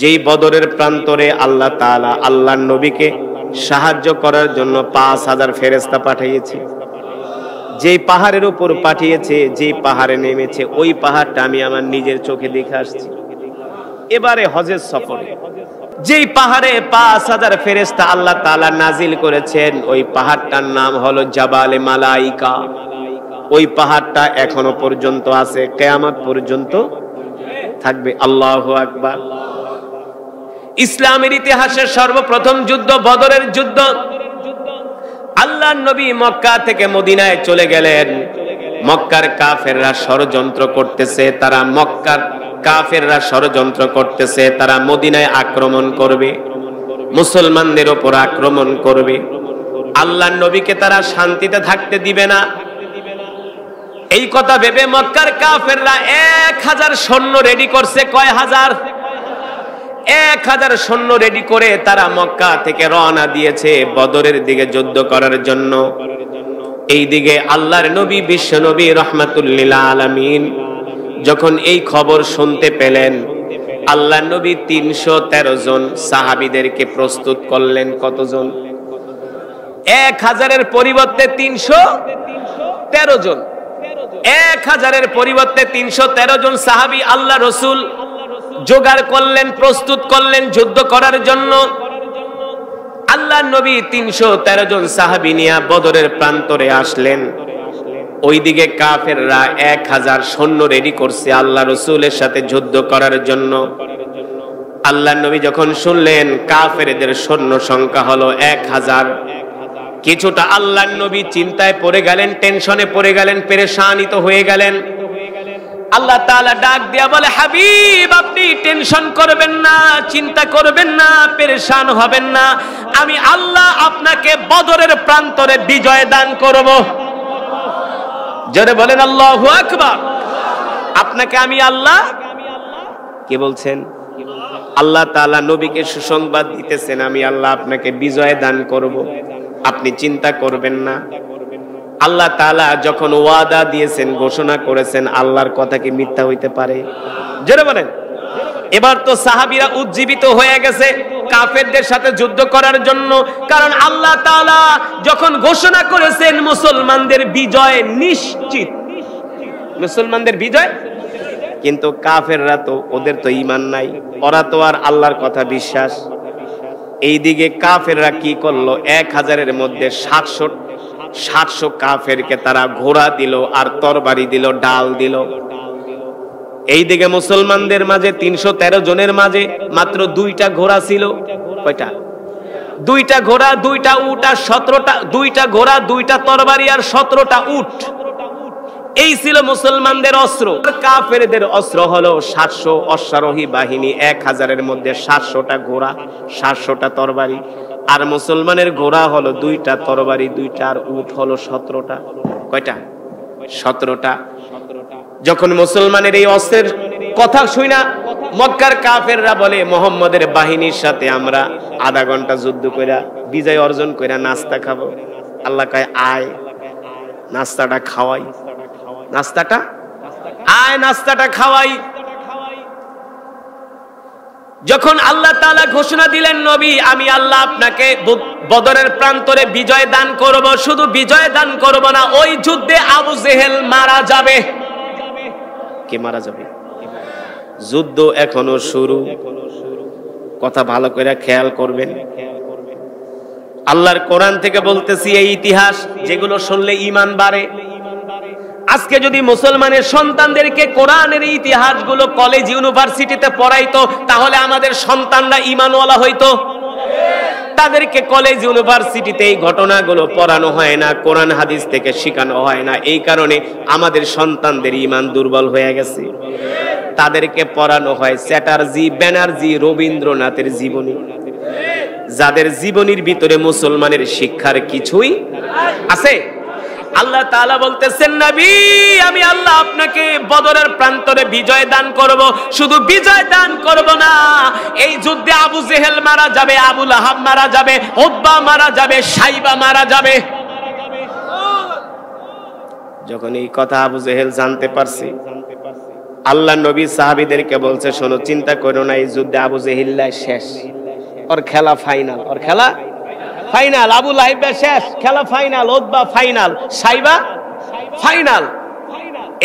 যেই বদরের প্রান্তরে আল্লাহ তাআলা আল্লাহর নবীকে সাহায্য করার জন্য 5000 ফেরেশতা পাঠিয়েছে, যেই পাহাড়ের উপর পাঠিয়েছে, যেই পাহাড়ে নেমেছে, ওই পাহাড়টা আমি আমার নিজের চোখে দেখে আসছি। এবারে হজের সফরে যেই পাহাড়ে 5000 ফেরেশতা আল্লাহ তাআলা নাজিল করেছেন, ওই পাহাড়টার নাম হলো জাবালে মালাইকা। ওই পাহাড়টা এখনো পর্যন্ত আছে, কিয়ামত পর্যন্ত থাকবে। আল্লাহু আকবার। ইসলামের ইতিহাসের সর্বপ্রথম যুদ্ধ বদরের যুদ্ধ। আল্লাহর নবী মক্কা থেকে মদিনায় চলে গেলেন। মক্কার কাফেররা ষড়যন্ত্র করতেছে, তারা মক্কার কাফেররা ষড়যন্ত্র করতেছে, তারা মদিনায় আক্রমণ করবে, মুসলমানদের উপর আক্রমণ করবে। আল্লাহর নবীকে তারা শান্তিতে থাকতে দিবে না। এই কথা ভেবে মক্কার কাফেররা 1000 সৈন্য রেডি করছে। কয় হাজার? 1000 সৈন্য রেডি করে তারা মক্কা থেকে রওনা দিয়েছে বদরের দিকে যুদ্ধ করার জন্য। এই দিকে আল্লাহর নবী বিশ্ব নবী রাহমাতুল লিল আলামিন যখন এই খবর শুনতে পেলেন, আল্লাহর নবী 313 জন সাহাবীদেরকে প্রস্তুত করলেন। কতজন? 1000-এর পরিবর্তে 313 জন। 1000-এর পরিবর্তে 313 জন সাহাবী আল্লাহ রাসূল জোগাড় করলেন, প্রস্তুত করলেন যুদ্ধ করার জন্য। আল্লাহর নবী 313 জন সাহাবী নিয়ে বদরের প্রান্তরে আসলেন। ওইদিকে কাফেররা 1000 সৈন্য রেডি করছে আল্লাহ রাসূলের সাথে যুদ্ধ করার জন্য। আল্লাহর নবী যখন শুনলেন কাফেরদের সৈন্য সংখ্যা হলো 1000, কিছুটা আল্লাহর নবী চিন্তায় পড়ে গেলেন, টেনশনে পড়ে গেলেন, পেরেশানিত হয়ে গেলেন। আল্লাহ তাআলা ডাক দিয়া বলে, হাবিব আপনি টেনশন করবেন না, চিন্তা করবেন না, পেরেশান হবেন না। আমি আল্লাহ আপনাকে বদরের প্রান্তরে বিজয় দান করব। জোরে বলেন আল্লাহু আকবার। আপনাকে আমি আল্লাহ, কি বলছেন? আল্লাহ তাআলা নবীকে সুসংবাদ দিতেছেন, আমি আল্লাহ আপনাকে বিজয় দান করব, আপনি চিন্তা করবেন না। আল্লাহ তাআলা যখন ওয়াদা দিয়েছেন, ঘোষণা করেছেন, আল্লাহর কথা কি মিথ্যা হইতে পারে? জোরে বলেন। এবার তো সাহাবীরা উজ্জীবিত হয়ে গেছে কাফেরদের সাথে যুদ্ধ করার জন্য, কারণ আল্লাহ তাআলা যখন ঘোষণা করেছেন মুসলমানদের বিজয় নিশ্চিত, মুসলমানদের বিজয়। কিন্তু কাফেররা তো, ওদের তো ঈমান নাই, ওরা তো আর আল্লাহর কথা বিশ্বাস। এইদিকে কাফেররা কি করলো, 1000-এর মধ্যে 700 কাফেরকে তারা ঘোড়া দিল, আর তরবারি দিল, ডাল দিল। এইদিকে মুসলমানদের মাঝে 313 জনের মাঝে মাত্র 2টা ঘোড়া ছিল। কয়টা? 2টা ঘোড়া, 2টা উট, আর 17টা, 2টা ঘোড়া, 2টা তরবারি, আর 17টা উট। এই ছিল মুসলমানদের অস্ত্র। কাফেরদের অস্ত্র হলো 700 অশ্বারোহী বাহিনী, 1000-এর মধ্যে 700টা ঘোড়া, 700টা তরবারি। আর মুসলমানের ঘোড়া হলো 2টা তরবারি, 2টা, আর উট হলো 17টা। কয়টা? 17টা। যখন মুসলমানের এই অস্ত্রের কথা শুনা মক্কার কাফেররা বলে, মুহাম্মদের বাহিনীর সাথে আমরা আধা ঘন্টা যুদ্ধ কইরা বিজয় অর্জন কইরা নাস্তা খাবো। আল্লাহ কয়, আয় নাস্তাটা খাওয়াই, নাস্তাটা আয়, নাস্তাটা খাওয়াই। যখন আল্লাহ তাআলা ঘোষণা দিলেন, নবী আমি আল্লাহ আপনাকে বদরের প্রান্তরে বিজয় দান করব, শুধু বিজয় দান করব না, ওই যুদ্ধে আবু জেহেল মারা যাবে। কে মারা যাবে? যুদ্ধ এখনো শুরু। কথা ভালো করে খেয়াল করবেন। আল্লাহর কোরআন থেকে বলতেছি, এই ইতিহাস যেগুলো শুনলে ঈমান বাড়ে। আজকে যদি মুসলমানের সন্তানদেরকে কোরআনের ইতিহাসগুলো কলেজ ইউনিভার্সিটিতে পড়াইতো, তাহলে আমাদের সন্তানরা ঈমানওয়ালা হইতো। তাদেরকে কলেজ ইউনিভার্সিটিতে এই ঘটনাগুলো পড়ানো হয় না, কোরআন হাদিস থেকে শেখানো হয় না। এই কারণে আমাদের সন্তানদের ঈমান দুর্বল হয়ে গেছে। তাদেরকে পড়ানো হয় চ্যাটার্জি, ব্যানার্জি, রবীন্দ্রনাথের জীবনী, যাদের জীবনীর ভিতরে মুসলমানের শিক্ষার কিছুই আছে। আল্লাহ তাআলা বলতেছেন, নবী আমি আল্লাহ আপনাকে বদরের প্রান্তরে বিজয় দান করব, শুধু বিজয় দান করব না, এই যুদ্ধে আবু জেহেল মারা যাবে, আবু লাহাব মারা যাবে, উতবা মারা যাবে, সাইবা মারা যাবে। যখন এই কথা আবু জেহেল জানতে পারছে, আল্লাহ নবী সাহাবীদেরকে বলছে, শোনো, চিন্তা করো না, এই যুদ্ধে আবু জেহিল্লা শেষ, ওর খেলা ফাইনাল, ওর খেলা ফাইনাল। আবু লাহাব শেষ, খেলা final. Utba final, Shaiba final.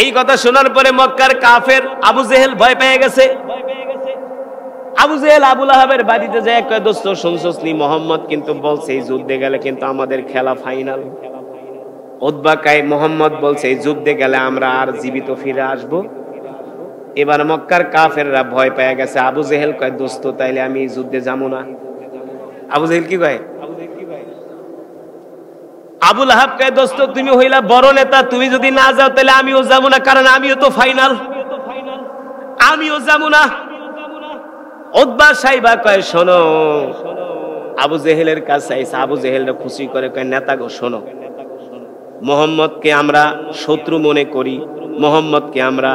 এই কথা শোনার পরে মক্কার কাফের আবু জেহেল ভয় পেয়ে গেছে। আবু জেহেল আবু লাহাবের বাড়িতে যায়, কয়, দোস্ত শুনছস নি, মোহাম্মদ কিন্তু বলছে এই যুদ্ধে গেলে কিন্তু আমাদের খেলা ফাইনাল। উতবা কয়, মোহাম্মদ বলছে এই যুদ্ধে গেলে আমরা আর জীবিত ফিরে আসবো। এবার মক্কার কাফেররা ভয় পেয়ে গেছে। আবু জেহেল কয়, দোস্ত তাইলে আমি এই যুদ্ধে যাবো না। আবু জেহেল কি কয়? আবু লাহাব কয়, দোস্ত তুমি হইলা বড় নেতা, তুমি যদি না যাও তাহলে আমিও যাবো না, কারণ আমিও তো ফাইনাল, আমিও যাবো না। উতবা সাইবা কয়, শোনো, আবু জেহেলের কাছে আইসা আবু জেহেলকে খুশি করে কয়, নেতা গো, শোনো, মোহাম্মদকে আমরা শত্রু মনে করি, মোহাম্মদকে আমরা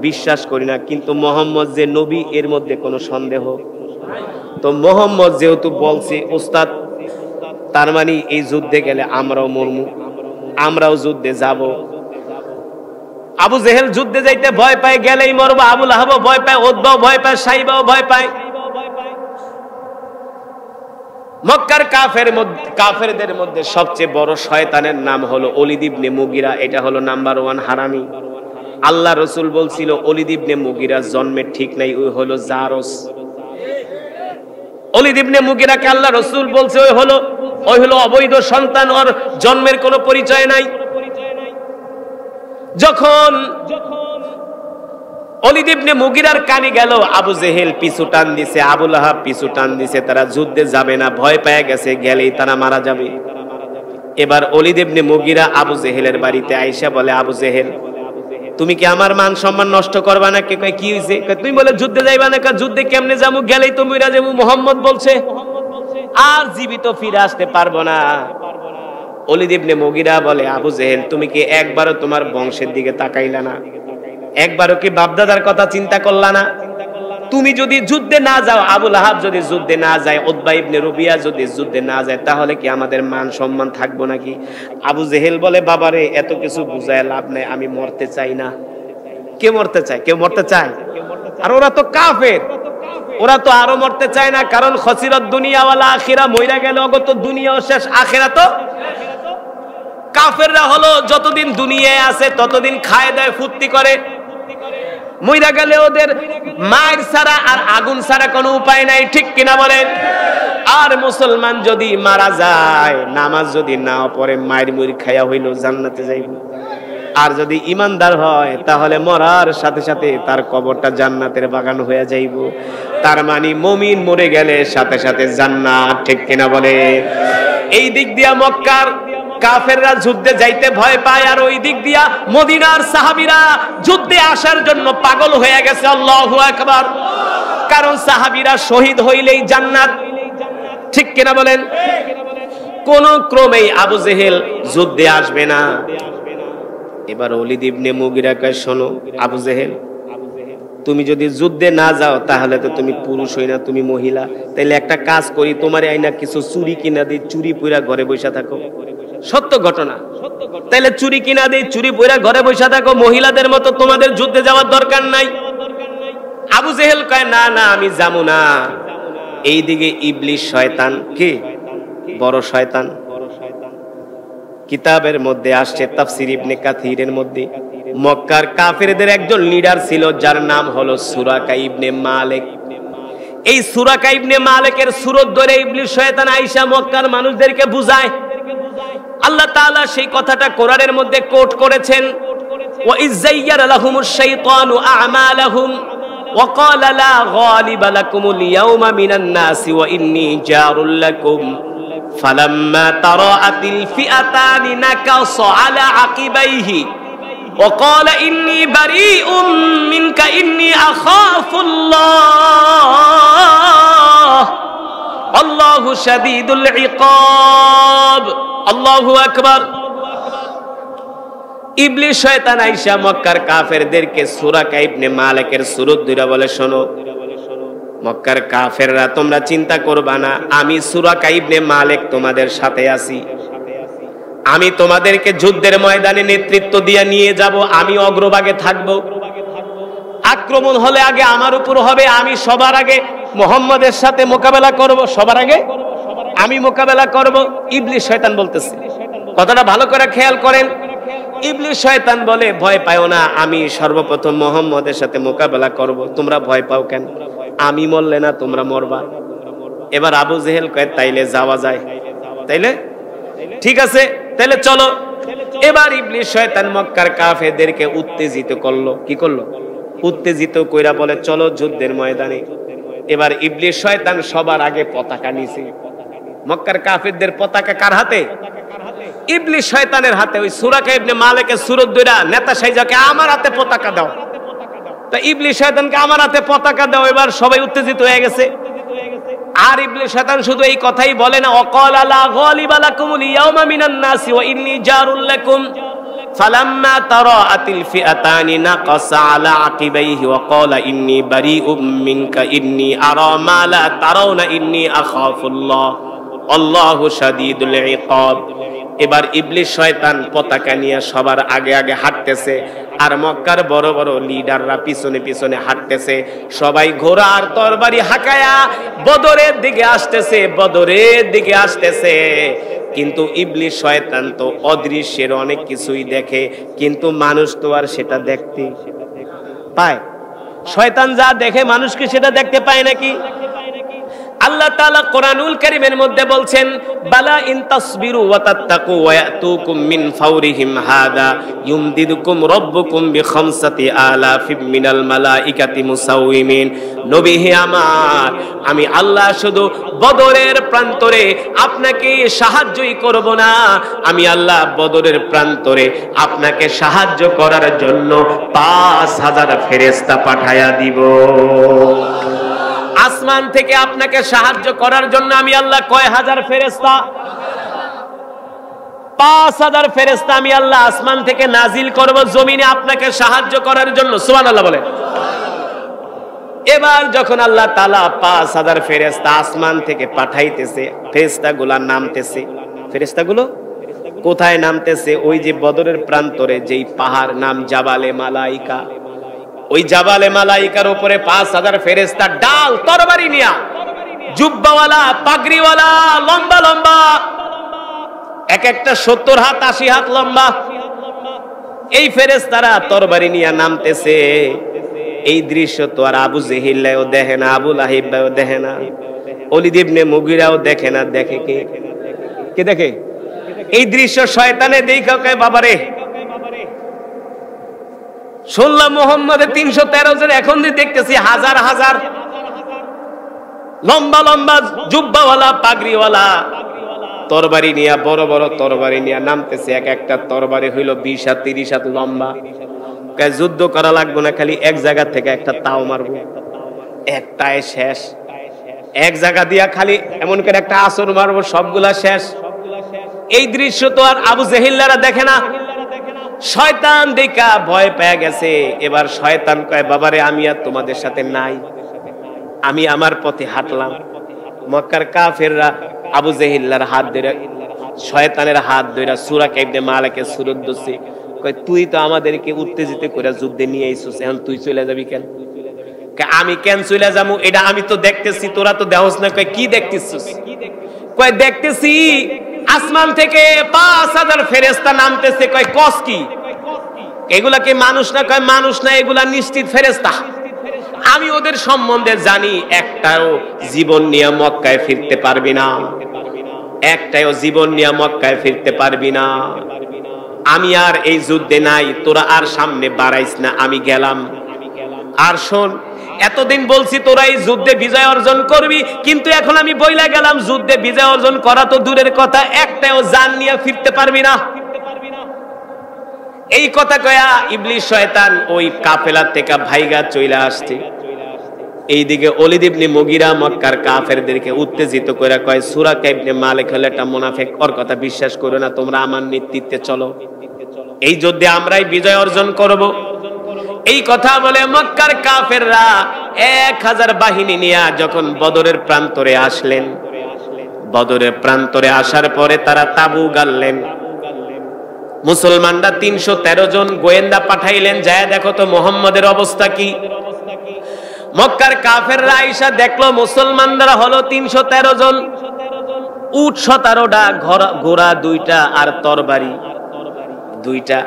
বিশ্বাস করি না, কিন্তু মোহাম্মদ যে নবী এর মধ্যে কোনো সন্দেহ। তো মোহাম্মদ যেহেতু বলছে ওস্তাদ, তার মানে এই যুদ্ধে গেলে আমরাও মরমু, আমরাও যুদ্ধে যাব। আবু জেহেল যুদ্ধে যাইতে ভয় পায়, গেলেই মরবো। আবু লাহাবও ভয় পায়, উতবাও ভয় পায়, সাইবাও ভয় পায়। মক্কার কাফেরদের মধ্যে সবচেয়ে বড় শয়তানের নাম হলো ওলীদ ইবনে মুগিরা। এটা হলো নাম্বার 1 হারামি। আল্লাহ রসুল বলছিল ওলীদ ইবনে মুগিরা জন্মের ঠিক নাই, ওই হলো জারস। ওলীদ ইবনে মুগিরাকে আল্লাহ রসুল বলছে ওই হলো অবৈধ সন্তান, ওর জন্মের কোনো পরিচয় নাই। যখন ওলীদ ইবনে মুগিরার কানে গেল, আবু জেহেল পিছু টান দিছে, আবু লাহাব পিছু টান দিছে, তারা যুদ্ধে যাবে না, ভয় পেয়ে গেছে, গেলেই তারা মারা যাবে। এবার ওলীদ ইবনে মুগিরা আবু জেহেলের বাড়িতে আইসা বলে, আবু জেহেল, তুমি কি আমার মান সম্মান নষ্ট করবা না? কি হয়েছে? তুমি বলে যুদ্ধে যাইবা না। যুদ্ধে কেমনে যাবো? গেলেই তো মইরা যাবো, মোহাম্মদ বলছে, আর জীবিত ফিরে আসতে পারবো না। ওলীদ ইবনে মুগিরা বলে, আবু জেহেল, তুমি কি একবারও তোমার বংশের দিকে তাকাইলা না? একবারও কি বাপদাদার কথা চিন্তা করলা না? তুমি যদি যুদ্ধে না যাও, আবু লাহাব যদি যুদ্ধে না যায়, উতবা ইবনে রবিয়া যদি যুদ্ধে না যায়, তাহলে কি আমাদের মান সম্মান থাকবো নাকি? আবু জেহেল বলে, বাবারে, এত কিছু বুঝায় লাভ নাই, আমি মরতে চাই না। কে মরতে চায়? কেউ মরতে চায়? আর ওরা তো কাফের, ওরা তো আরো মরতে চায় না, কারণ খসিরত দুনিয়া ওয়ালা আখিরা, মইরা গেল অগত দুনিয়াও শেষ, আখিরা তো। কাফেররা হলো যতদিন দুনিয়ায় আছে ততদিন খায় দেয়, ফুর্তি করে, মইরা গেলে ওদের মায়ের ছাড়া আর আগুন ছাড়া কোনো উপায় নাই, ঠিক কিনা বলেন? আর মুসলমান যদি মারা যায়, নামাজ যদি না পড়ে, মায়ের মুড়ি খাইয়া হইল জান্নাতে যাইব। আর যদি ইমানদার হয়, তাহলে মরার সাথে সাথে তার কবরটা জান্নাতের বাগান হয়ে যাইব। তার মানে মুমিন মরে গেলে সাথে সাথে জান্নাত, ঠিক কিনা বলে? এই দিক দিয়া মক্কার কাফেররা যুদ্ধে যাইতে ভয় পায়, আর ওই দিক দিয়া মদিনার সাহাবীরা যুদ্ধে আসার জন্য পাগল হয়ে গেছে। আল্লাহু আকবার। কারণ সাহাবীরা শহীদ হইলেই জান্নাত, ঠিক কিনা বলেন? কোন ক্রমেই আবু জেহেল যুদ্ধে আসবে না। এবার ওলীদ ইবনে মুগিরা কয়, শোনো আবু জেহেল, তুমি যদি যুদ্ধে না যাও তাহলে তো তুমি পুরুষ হই না, তুমি মহিলা। তাইলে একটা কাজ করি, তোমার আইনা কিছু চুরি কিনা দিই, চুরি পইরা ঘরে বসে থাকো। সত্য ঘটনা। তাইলে চুরি কিনা দিই, চুরি পইরা ঘরে বসে থাকো, মহিলাদের মতো তোমাদের যুদ্ধে যাওয়ার দরকার নাই। আবু জেহেল কয়, না না, আমি যাবো না। এইদিকে ইবলিস শয়তান, কি বড় শয়তান, কিতাবের মধ্যে আসছে, তাফসীর ইবনে কাসিরের মধ্যে, মক্কার কাফেরদের একজন লিডার ছিল যার নাম হলো সুরাকা ইবনে মালিক। এই সুরাকা ইবনে মালিকের সুরত ধরে ইবলিস শয়তান আইসা মক্কার মানুষদেরকে বুঝায়। আল্লাহ তাআলা সেই কথাটা কোরআনের মধ্যে কোট করেছেন, ওয়া ইযায়্যারা লাহুমুশ শাইতানু আ'মালাহুম ওয়া ক্বালা লা গালিবা লাকুমুল ইয়াওমা মিনান নাসি ওয়া ইন্নী জারুল লাকুম ফালাম্মা তারাআতিল ফিআতানি নাকাসা আলা আকিবাইহি ওয়া ক্বালা ইন্নী বারীউম মিনকা ইন্নী আখাফুল্লাহ আল্লাহু শাদীদুল ইকাব। আল্লাহু আকবার। ইবলিস শয়তান আইসা মক্কার কাফেরদেরকে সুরাকা ইবনে মালিকের সুরত ধরে বলে, শোনো মক্কার কাফেররা, তোমরা চিন্তা করবা না, আমি সুরাকা ইবনে মালিক তোমাদের সাথে আছি। আমি তোমাদেরকে যুদ্ধের ময়দানে নেতৃত্ব দিয়ে নিয়ে যাব, আমি অগ্রভাগে থাকব। আক্রমণ হলে আগে আমার উপর হবে, আমি সবার আগে মুহাম্মদের সাথে মোকাবেলা করব, সবার আগে আমি মোকাবেলা করব। ইবলিস শয়তান বলতেছে, কথাটা ভালো করে খেয়াল করেন। ইবলিস শয়তান বলে, ভয় পাও না, আমি সর্বপ্রথম মুহাম্মদের সাথে মোকাবেলা করব, তোমরা ভয় পাও কেন? আমি মরলে না তোমরা মরবা। এবার আবু জেহেল কয়, তাইলে যাওয়া যায়, তাইলে ঠিক আছে, তাইলে চলো। এবার ইবলিস শয়তান মক্কার কাফেরদেরকে উত্তেজিত করলো। কি করলো? উত্তেজিত কইরা বলে, চলো যুদ্ধের ময়দানে। এবার ইবলিস শয়তান সবার আগে পতাকা নিছে। মক্কার কাফেরদের পতাকা কার হাতে? ইবলিস শয়তানের হাতে। ওই সূরা ইবনে মালিকের সূরত দুইটা নেতা সাইজাকে, আমার হাতে পতাকা দাও। তা ইবলিস শয়তানকে আমার হাতে পতাকা দাও। এবার সবাই উত্তেজিত হয়ে গেছে। আর ইবলিস শয়তান শুধু এই কথাই বলে না, ওয়াকালা লা গালিবা লাকুমুল ইয়াওমা মিনান নাসি ওয়া ইন্নী জারুল লাকুম ফালাম্মা তারাআতিল ফিআতানি নাকাসা আলা আকিবাইহি ওয়া ক্বালা ইন্নী বারিউম মিনকা ইন্নী আরা মা লা তারাউনা ইন্নী আখাফুল্লাহ আল্লাহু শাদীদুল ইকাব। এবার ইবলিস শয়তান পতাকা নিয়ে সবার আগে আগে হাঁটতেছে, আর মক্কার বড় বড় লিডাররা পিছনে পিছনে হাঁটতেছে। সবাই ঘোড়া আর তরবারি হাঁকায়া বদরের দিকে আসতেছে, বদরের দিকে আসতেছে। কিন্তু ইবলিস শয়তান তো অদৃশ্যের অনেক কিছুই দেখে, কিন্তু মানুষ তো আর সেটা দেখতে পায়। শয়তান যা দেখে মানুষ কি সেটা দেখতে পায় নাকি? আল্লাহ তাআলা কোরআনুল কারীমের মধ্যে বলছেন, বালা ইন তাসবিরু ওয়া তাত্তাকু ওয়া ইয়াতুকুম মিন ফাওরিহিম হাদা ইউমদিদুকুম রাব্বুকুম বিখামসাতি আলাফিম মিনাল মালাইকাতি মুসাউইমিন। নবী হে আমার, আমি আল্লাহ শুধু বদরের প্রান্তরে আপনাকে সাহায্যই করব না, আমি আল্লাহ বদরের প্রান্তরে আপনাকে সাহায্য করার জন্য 5000 ফেরেশতা পাঠায়া দিব। আসমান থেকে আপনাকে সাহায্য করার জন্য আমি আল্লাহ কয় হাজার ফেরেশতা? 5000 ফেরেশতা আমি আল্লাহ আসমান থেকে নাজিল করব জমিনে আপনাকে সাহায্য করার জন্য। সুবহানাল্লাহ বলে। এবার যখন আল্লাহ তাআলা 5000 ফেরেশতা আসমান থেকে পাঠাইতেছে, ফেরেশতাগুলো নামতেছে। ফেরেশতাগুলো কোথায় নামতেছে? ওই যে বদরের প্রান্তরে যেই পাহাড় নাম জাবালে মালাইকা, ওই জাবালে মালাইকার উপরে 5000 ফেরেশতা ডাল তরবারি নিয়া, জুব্বাওয়ালা, পাগড়িওয়ালা, লম্বা লম্বা, এক একটা 70 হাত 80 হাত লম্বা, এই ফেরেশতারা তরবারি নিয়া নামতেছে। এই দৃশ্য তো আর আবু জেহিলও দেখে না, আবু লাহিবও দেখে না, ওলীদ ইবনে মুগীরাও দেখে না। দেখে কে? কে দেখে এই দৃশ্য? শয়তানে দেখা কয়, বাবারে শুনলাম মুহাম্মদের 313 জন, এখন যে দেখতেছি হাজার হাজার লম্বা লম্বা জুব্বাওয়ালা, পাগড়িওয়ালা, তরবারি নিয়া, বড় বড় তরবারি নিয়া নামতেছে। এক একটা তরবারি হইল 20 হাত 30 হাত লম্বা। যুদ্ধ করা লাগবে না, খালি এক জায়গা থেকে একটা তাও মারবো, একটাই শেষ। এক জায়গা দিয়া খালি এমন করে একটা আসর মারবো, সবগুলা শেষ। এই দৃশ্য তো আর আবু জেহিল্লারা দেখে না। শয়তান দেখা ভয় পেয়ে গেছে। এবার শয়তান কয়, বাবারে আমি আর তোমাদের সাথে নাই, আমি আমার পথে হাঁটলাম। মক্কার কাফেররা আবু জেহিল্লার হাত ধরে, শয়তানের হাত ধরে সূরা ইবনে মালিকের সূরত ধরছে। কয়, তুই তো আমাদেরকে উত্তেজিত করে যুদ্ধে নিয়ে আইছিস, এখন তুই চলে যাবি কেন? আমি কেন চলে যাবো? এটা আমি তো দেখতেছি, তোরা তো দেখোস না। কয়, কি দেখতেছিস? কয়, দেখতেছি আসমান থেকে 5000 ফেরেশতা নামতেছে। কয়, কস কি? এগুলা কি মানুষ না? কয়, মানুষ না, এগুলা নিশ্চিত ফেরেশতা। আমি ওদের সম্বন্ধে জানি, একটাও জীবন নিয়ে মক্কায় ফিরতে পারবি না, একটাও জীবন নিয়ে মক্কায় ফিরতে পারবি না। আমি আর এই যুদ্ধে নাই, তোরা আর সামনে বাড়াইস না, আমি গেলাম। আর শোন, এতদিন বলছি তোরা এই যুদ্ধে বিজয় অর্জন করবি, কিন্তু এখন আমি বইলা গেলাম যুদ্ধে বিজয় অর্জন করা তো দূরের কথা, একটাও জান নিয়ে ফিরতে পারবি না। এই কথা কয়া ইবলিস শয়তান ওই কাফেলা থেকে ভাইগা চলে আসছে। এইদিকে ওলীদ ইবনে মুগীরা মক্কার কাফেরদেরকে উত্তেজিত করে কয়, সূরা ইবনে মালিক হলো একটা মুনাফিক, ওর কথা বিশ্বাস করো না, তোমরা আমার নেতৃত্বে চলো, এই যুদ্ধে আমরাই বিজয় অর্জন করব। এই কথা বলে মক্কার কাফেররা 1000 বাহিনী নিয়ে যখন বদরের প্রান্তরে আসলেন, বদরের প্রান্তরে আসার পরে তারা তাবু গাড়লেন। মুসলমানরা 313 জন গোয়েন্দা পাঠাইলেন, যায় দেখো তো মুহাম্মদের অবস্থা কি। মক্কার কাফেররা আইসা দেখলো মুসলমানরা হলো 313 জন, উট 17টা, ঘোড়া 2টা আর তরবারি 2টা।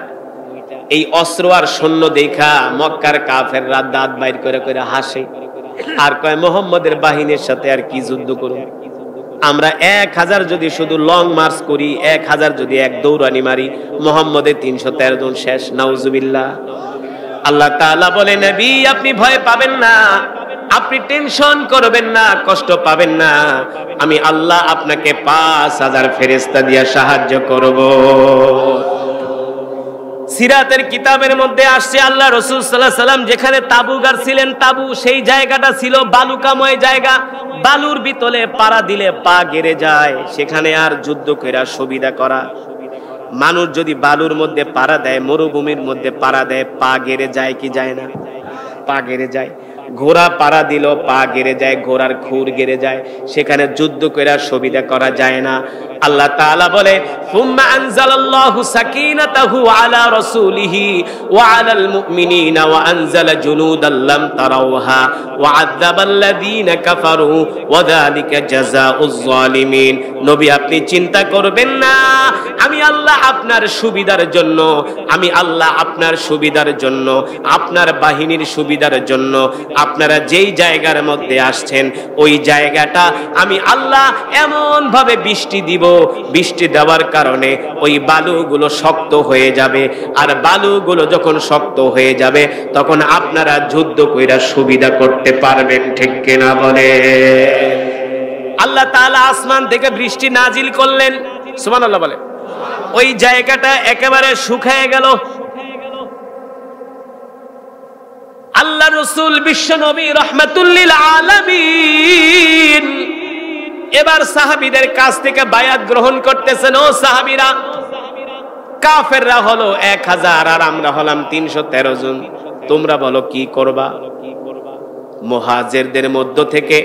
এই অস্ত্র আর সৈন্য দেখা মক্কার কাফেররা দাঁত বাইর করে করে হাসে আর কয় মুহাম্মদের বাহিনীর সাথে আর কি যুদ্ধ করব, আমরা 1000 যদি শুধু লং মার্চ করি, 1000 যদি এক দৌড়ানি মারি, মুহাম্মদের 313 জন শেষ। নাউজুবিল্লাহ। আল্লাহ তাআলা বলে, নবী আপনি ভয় পাবেন না, আপনি টেনশন করবেন না, কষ্ট পাবেন না, আমি আল্লাহ আপনাকে 5000 ফেরেশতা দিয়ে সাহায্য করব। সিরাতের কিতাবের মধ্যে আসছে আল্লাহ রাসূল সাল্লাল্লাহু আলাইহি সাল্লাম যেখানে তাবু গাড়ছিলেন, তাবু সেই জায়গাটা ছিল বালুকাময় জায়গা, বালুর ভিতরে পাড়া দিলে পা গেড়ে যায়, সেখানে আর যুদ্ধ কইরা সুবিধা করা। মানুষ যদি বালুর মধ্যে পাড়া দেয়, মরুভূমির মধ্যে পাড়া দেয়, পা গেড়ে যায় কি যায় না? পা গেড়ে যায়। ঘোড়া পাড়া দিল পা গেড়ে যায়, ঘোড়ার খুর গেড়ে যায়, সেখানে যুদ্ধ কইরা সুবিধা করা যায় না। আল্লাহ তাআলা বলে, সুম্মা আনজালাল্লাহু সাকিনাতাহু আলা রাসূলিহি ওয়া আলাল মুমিনিনা ওয়া আনজালা জুনুদাল লাম তারাউহা ওয়া আযাবাল্লাযীনা কাফারু ওয়া যালিকা জাযাউজ জালিমিন। নবী আপনি চিন্তা করবেন না, আমি আল্লাহ আপনার সুবিধার জন্য, আমি আল্লাহ আপনার সুবিধার জন্য, আপনার বাহিনীর সুবিধার জন্য আপনারা যেই জায়গার মধ্যে আসছেন ওই জায়গাটা আমি আল্লাহ এমন ভাবে বৃষ্টি দিব, বৃষ্টি দেওয়ার কারণে ওই বালুগুলো শক্ত হয়ে যাবে, আর বালুগুলো যখন শক্ত হয়ে যাবে তখন আপনারা যুদ্ধ কইরা সুবিধা করতে পারবেন। ঠিক কিনা বলে? আল্লাহ তাআলা আসমান থেকে বৃষ্টি নাজিল করলেন, সুবহানাল্লাহ বলে, ওই জায়গাটা একেবারে শুকিয়ে গেল। আল্লাহ রাসূল বিশ্ব নবী রাহমাতুল লিল আলামিন এবার সাহাবীদের কাছ থেকে বায়াত গ্রহণ করতেছেন। ও সাহাবীরা, কাফেররা হলো 1000 আর আমরা হলাম 313 জন, তোমরা বলো কি করবা? মুহাজিরদের মধ্য থেকে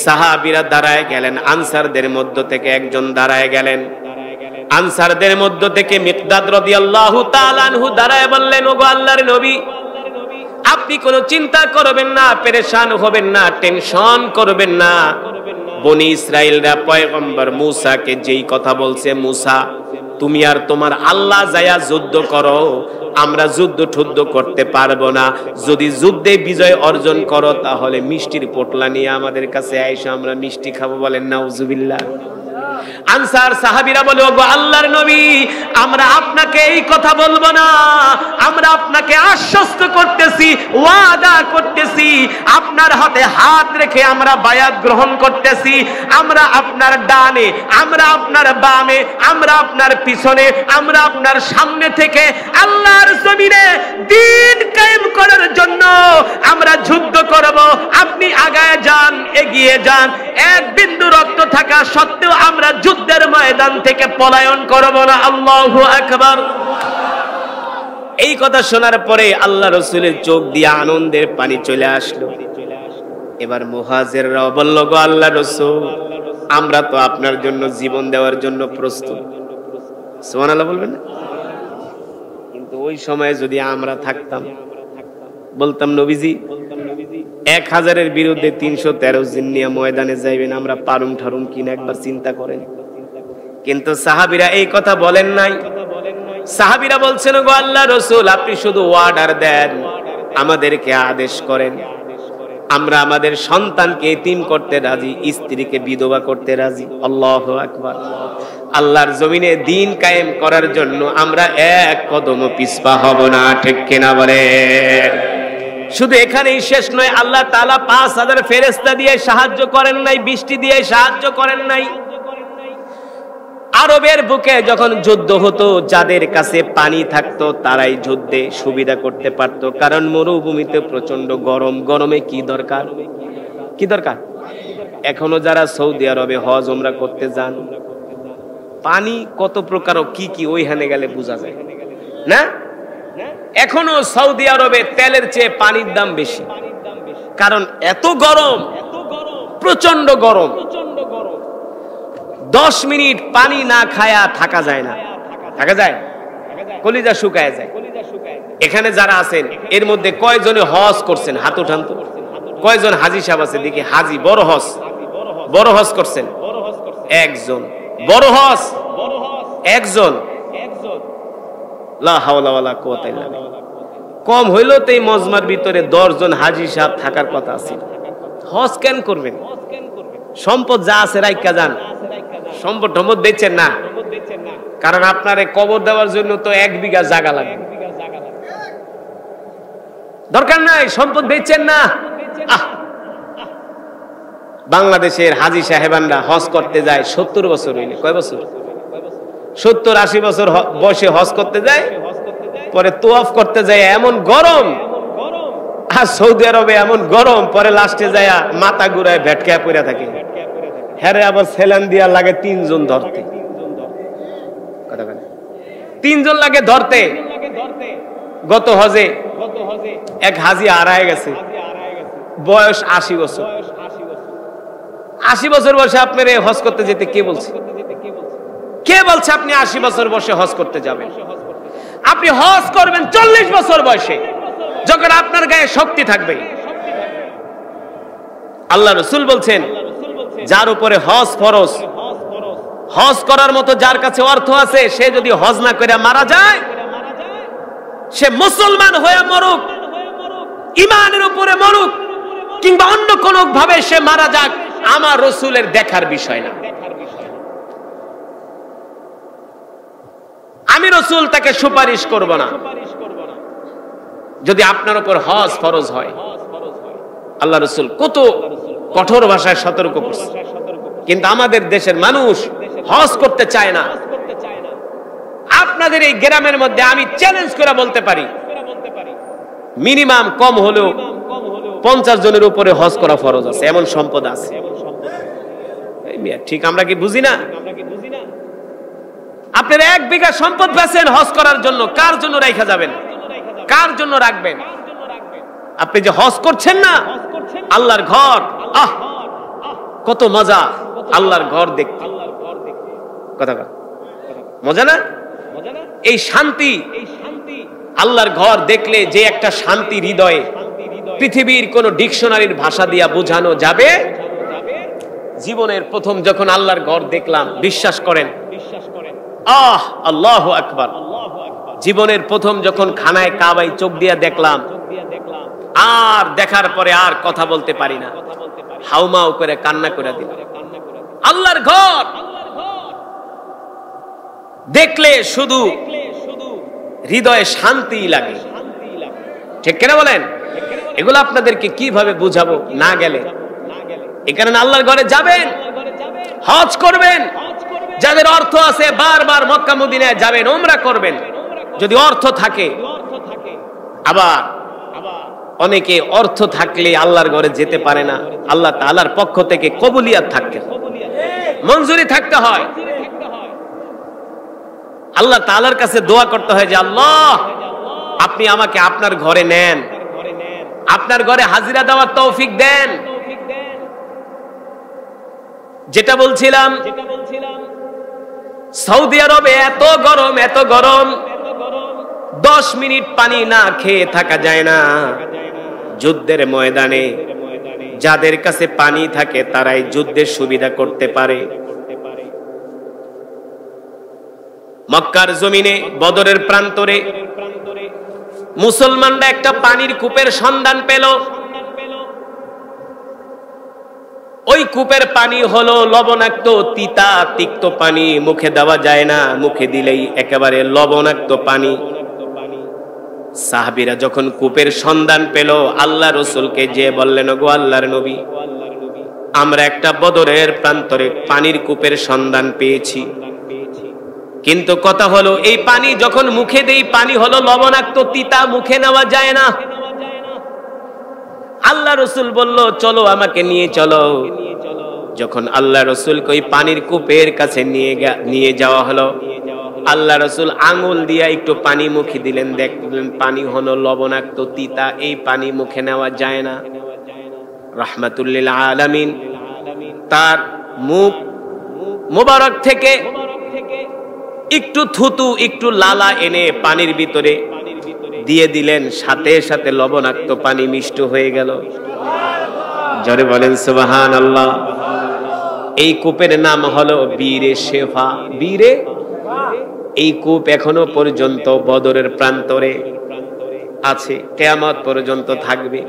সাহাবীরা দাঁড়ায় গেলেন, আনসারদের মধ্য থেকে একজন দাঁড়ায় গেলেন। আনসারদের মধ্য থেকে মিকদাদ রাদিয়াল্লাহু তাআলা আনহু দাঁড়ায় বললেন, ওগো আল্লাহর নবী, আপনি কোনো চিন্তা করবেন না, পেরেশান হবেন না, টেনশন করবেন না। বনি ইসরাইলরা পয়গম্বর মূসাকে যেই কথা বলছে, মূসা তুমি আর তোমার আল্লাহ যায়া যুদ্ধ করো, আমরা যুদ্ধ ঠুদ্ধ করতে পারবো না, যদি যুদ্ধে বিজয় অর্জন করো তাহলে মিষ্টির পোটলা নিয়ে আমাদের কাছে আইসো, আমরা মিষ্টি খাবো। বলেন নাউজুবিল্লাহ। আনসার সাহাবীরা বলে, ওগো আল্লাহর নবী, আমরা আপনাকে এই কথা বলবো না, আমরা আপনাকে আশ্বস্ত করতেছি, ওয়াদা করতেছি, আপনার হাতে হাত রেখে আমরা বায়াত গ্রহণ করতেছি, আমরা আপনার ডানে, আমরা আপনার বামে, আমরা আপনার পিছনে, আমরা আপনার সামনে থেকে আল্লাহর জমিনে দ্বীন কায়েম করার জন্য আমরা যুদ্ধ করব। আপনি আগায় যান, এগিয়ে যান, এক বিন্দু রক্ত থাকা সত্ত্বেও আমরা যুদ্ধের ময়দান থেকে পলায়ন করব না। আল্লাহু আকবার। এই কথা শোনার পরে আল্লাহ রাসূলের চোখ দিয়ে আনন্দের পানি চলে আসলো। এবার মুহাজিররা বলল, গো আল্লাহ রাসূল, আমরা তো আপনার জন্য জীবন দেওয়ার জন্য প্রস্তুত। সুবহানাল্লাহ বলবেন না? কিন্তু ওই সময়ে যদি আমরা থাকতাম, বলতাম, নবীজি 1000-এর বিরুদ্ধে 313 জন নিয়ে ময়দানে যাইবেন, আমরা পারুম ঠারুম কিনা একবার চিন্তা করেন। কিন্তু সাহাবীরা এই কথা বলেন নাই। সাহাবীরা বলছেন, গো আল্লাহর রাসূল, আপনি শুধু অর্ডার দেন, আমাদেরকে আদেশ করেন, আমরা আমাদের সন্তানকে এতিম করতে রাজি, স্ত্রীকে বিধবা করতে রাজি। আল্লাহু আকবার। আল্লাহর জমিনে দ্বীন কায়েম করার জন্য আমরা এক কদমও পিছপা হব না। ঠিক কিনা বলে? শুধু এখানেই শেষ নয়, আল্লাহ তাআলা 5000 ফেরেশতা দিয়ে সাহায্য করেন নাই, বৃষ্টি দিয়ে সাহায্য করেন নাই। আরবের বুকে যখন যুদ্ধ হতো, যাদের কাছে পানি থাকতো তারাই যুদ্ধে সুবিধা করতে পারত, কারণ মরুভূমিতে প্রচন্ড গরম। গরমে কি দরকার? কি দরকার? এখনো যারা সৌদি আরবে হজ ওমরা করতে যান, পানি কত প্রকার কি কি ওইখানে গেলে বোঝা যায় না? এখনো সৌদি আরবে তেলের চেয়ে পানির দাম বেশি, কারণ এত গরম, প্রচন্ড গরম। 10 মিনিট পানি না খায়া থাকা যায় না। থাকা যায়? কলিজা শুকায় যায়। এখানে যারা আছেন এর মধ্যে কয়জনে হজ করছেন? হাত উঠান তো। কয়জন হাজি সাহেব আছে দেখি? হাজি বড় হজ করছেন? একজন। বড় হজ একজন। লা হাওলা ওয়ালা কুওয়াতা ইল্লা বিল্লাহ। কম হইলো তো এই মজমার ভিতরে 10 জন হাজি সাহেব থাকার কথা আছে। হজ কেন করবেন? সম্পদ যা আছে রাইখা যান। সম্পদ সম্পদ দিচ্ছেন না, কারণ আপনার কবর দেওয়ার জন্য তো 1 বিঘা জায়গা লাগবে। দরকার নাই, সম্পদ দিচ্ছেন না। বাংলাদেশের হাজি সাহেবানরা হজ করতে যায় 70 বছর হইলে। কয় বছর? 70-80 বছর বয়সে হজ করতে যায়। পরে তোয়াফ করতে যায় এমন গরম, আর সৌদি আরবে এমন গরম, পরে লাস্টে যায় মাথা ঘুরায় ভেটকা পড়ে থাকে। হ্যাঁ, আবার সেলান দিয়া লাগে 3 জন ধরতে। 3 জন লাগে ধরতে। গত হজে এক হাজি হারায় গেছে, বয়স 80 বছর। 80 বছর বয়সে আপনার হজ করতে যেতে কে বলছে? কে বলছে আপনি 80 বছর বয়সে হজ করতে যাবেন? আপনি হজ করবেন 40 বছর বয়সে, যখন আপনার গায়ে শক্তি থাকবে। আল্লাহ রাসূল বলছেন, যার উপরে হজ ফরজ, হজ করার মতো যার কাছে অর্থ আছে, সে যদি হজ না করে মারা যায়, সে মুসলমান হয়ে মরুক, ঈমানের উপরে মরুক, কিংবা অন্য কোন ভাবে সে মারা যাক, আমার রাসূলের দেখার বিষয় না। আমি রাসূল তাকে সুপারিশ করব না যদি আপনার উপর হজ ফরজ হয়। আল্লাহ রাসূল কত কঠোর ভাষায় সতর্ক করছে, কিন্তু আমাদের দেশের মানুষ হজ করতে চায় না। আপনাদের এই গ্রামের মধ্যে আমি চ্যালেঞ্জ করে বলতে পারি, মিনিমাম কম হলেও 50 জনের উপরে হজ করা ফরজ আছে, এমন সম্পদ আছে। ঠিক আমরা কি বুঝি না? আপনার 1 বিঘা সম্পদ বেচেন হজ করার জন্য, কার জন্য রাখা যাবেন? কার জন্য রাখবেন? আপনি যে হজ করছেন না, আল্লাহর ঘর, আহ কত মজা আল্লাহর ঘর দেখতে। কথা মজা না? এই শান্তি, আল্লাহর ঘর দেখলে যে একটা শান্তি হৃদয়ে, পৃথিবীর কোন ডিকশনারির ভাষা দিয়া বোঝানো যাবে। জীবনের প্রথম যখন আল্লাহর ঘর দেখলাম, বিশ্বাস করেন, আল্লাহু আকবার, জীবনের প্রথম যখন খানায় কাবায় চোখ দিয়া দেখলাম, আর দেখার পরে আর কথা বলতে পারি না, হাউমাউ করে কান্না করে দিলাম। আল্লাহর ঘর দেখলে শুধু হৃদয়ে শান্তি লাগে, ঠিক কিনা বলেন? এগুলো আপনাদেরকে কিভাবে বুঝাবো না গেলে? এই কারণে আল্লাহর ঘরে যাবেন, হজ করবেন। যাদের অর্থ আছে বারবার মক্কা মদিনায় যাবেন, উমরা করবেন যদি অর্থ থাকে। আবার অনেকে অর্থ থাকলে আল্লাহর ঘরে যেতে পারে না, আল্লাহ তাআলার পক্ষ থেকে কবুলিয়াত থাকে, মঞ্জুরি থাকতে হয়। আল্লাহ তাআলার কাছে দোয়া করতে হয় যে আল্লাহ, আপনি আমাকে আপনার ঘরে নেন, আপনার ঘরে হাজিরা দেওয়ার তৌফিক দেন। যেটা বলছিলাম, সৌদি আরবে এত গরম, এত গরম, 10 মিনিট পানি না খেয়ে থাকা যায় না। যুদ্ধের ময়দানে যাদের কাছে পানি থাকে তারাই যুদ্ধের সুবিধা করতে পারে। মক্কার জমিনে বদরের প্রান্তরে মুসলমানরা একটা পানির কূপের সন্ধান পেল। ওই কূপের পানি হলো লবণাক্ত, তিতা তিক্ত পানি, মুখে দেওয়া যায় না, মুখে দিলেই একেবারে লবণাক্ত পানি। সাহাবীরা যখন কূপের সন্ধান পেল, আল্লাহ রাসূলকে যে বললেন, গো আল্লাহর নবী, আমরা একটা বদরের প্রান্তরে পানির কূপের সন্ধান পেয়েছি, কিন্তু কথা হলো এই পানি যখন মুখে দেই, পানি হলো লবণাক্ত, তিতা, মুখে নেওয়া যায় না। আল্লাহ রাসূল বলল, চলো আমাকে নিয়ে চলো। যখন আল্লাহ রাসূলকে ওই পানির কূপের কাছে নিয়ে যাওয়া হলো, আল্লাহ রাসূল আঙ্গুল দিয়ে একটু পানি মুখে দিলেন, দেখলেন পানি হলো লবণাক্ত, তিতা, এই পানি মুখে নেওয়া যায় না। রাহমাতুল লিল আলামিন তার মুখ মুবারক থেকে একটু থুতু একটু লালা এনে পানির ভিতরে দিয়ে দিলেন, সাথে সাথে লবণাক্ত পানি মিষ্ট হয়ে গেল। জোরে বলেন সুবহানাল্লাহ। এই কূপের নাম হলো বীরে শেফা। বীরে, এই কূপ এখনো পর্যন্ত বদরের প্রান্তরে আছে, কিয়ামত পর্যন্ত থাকবে।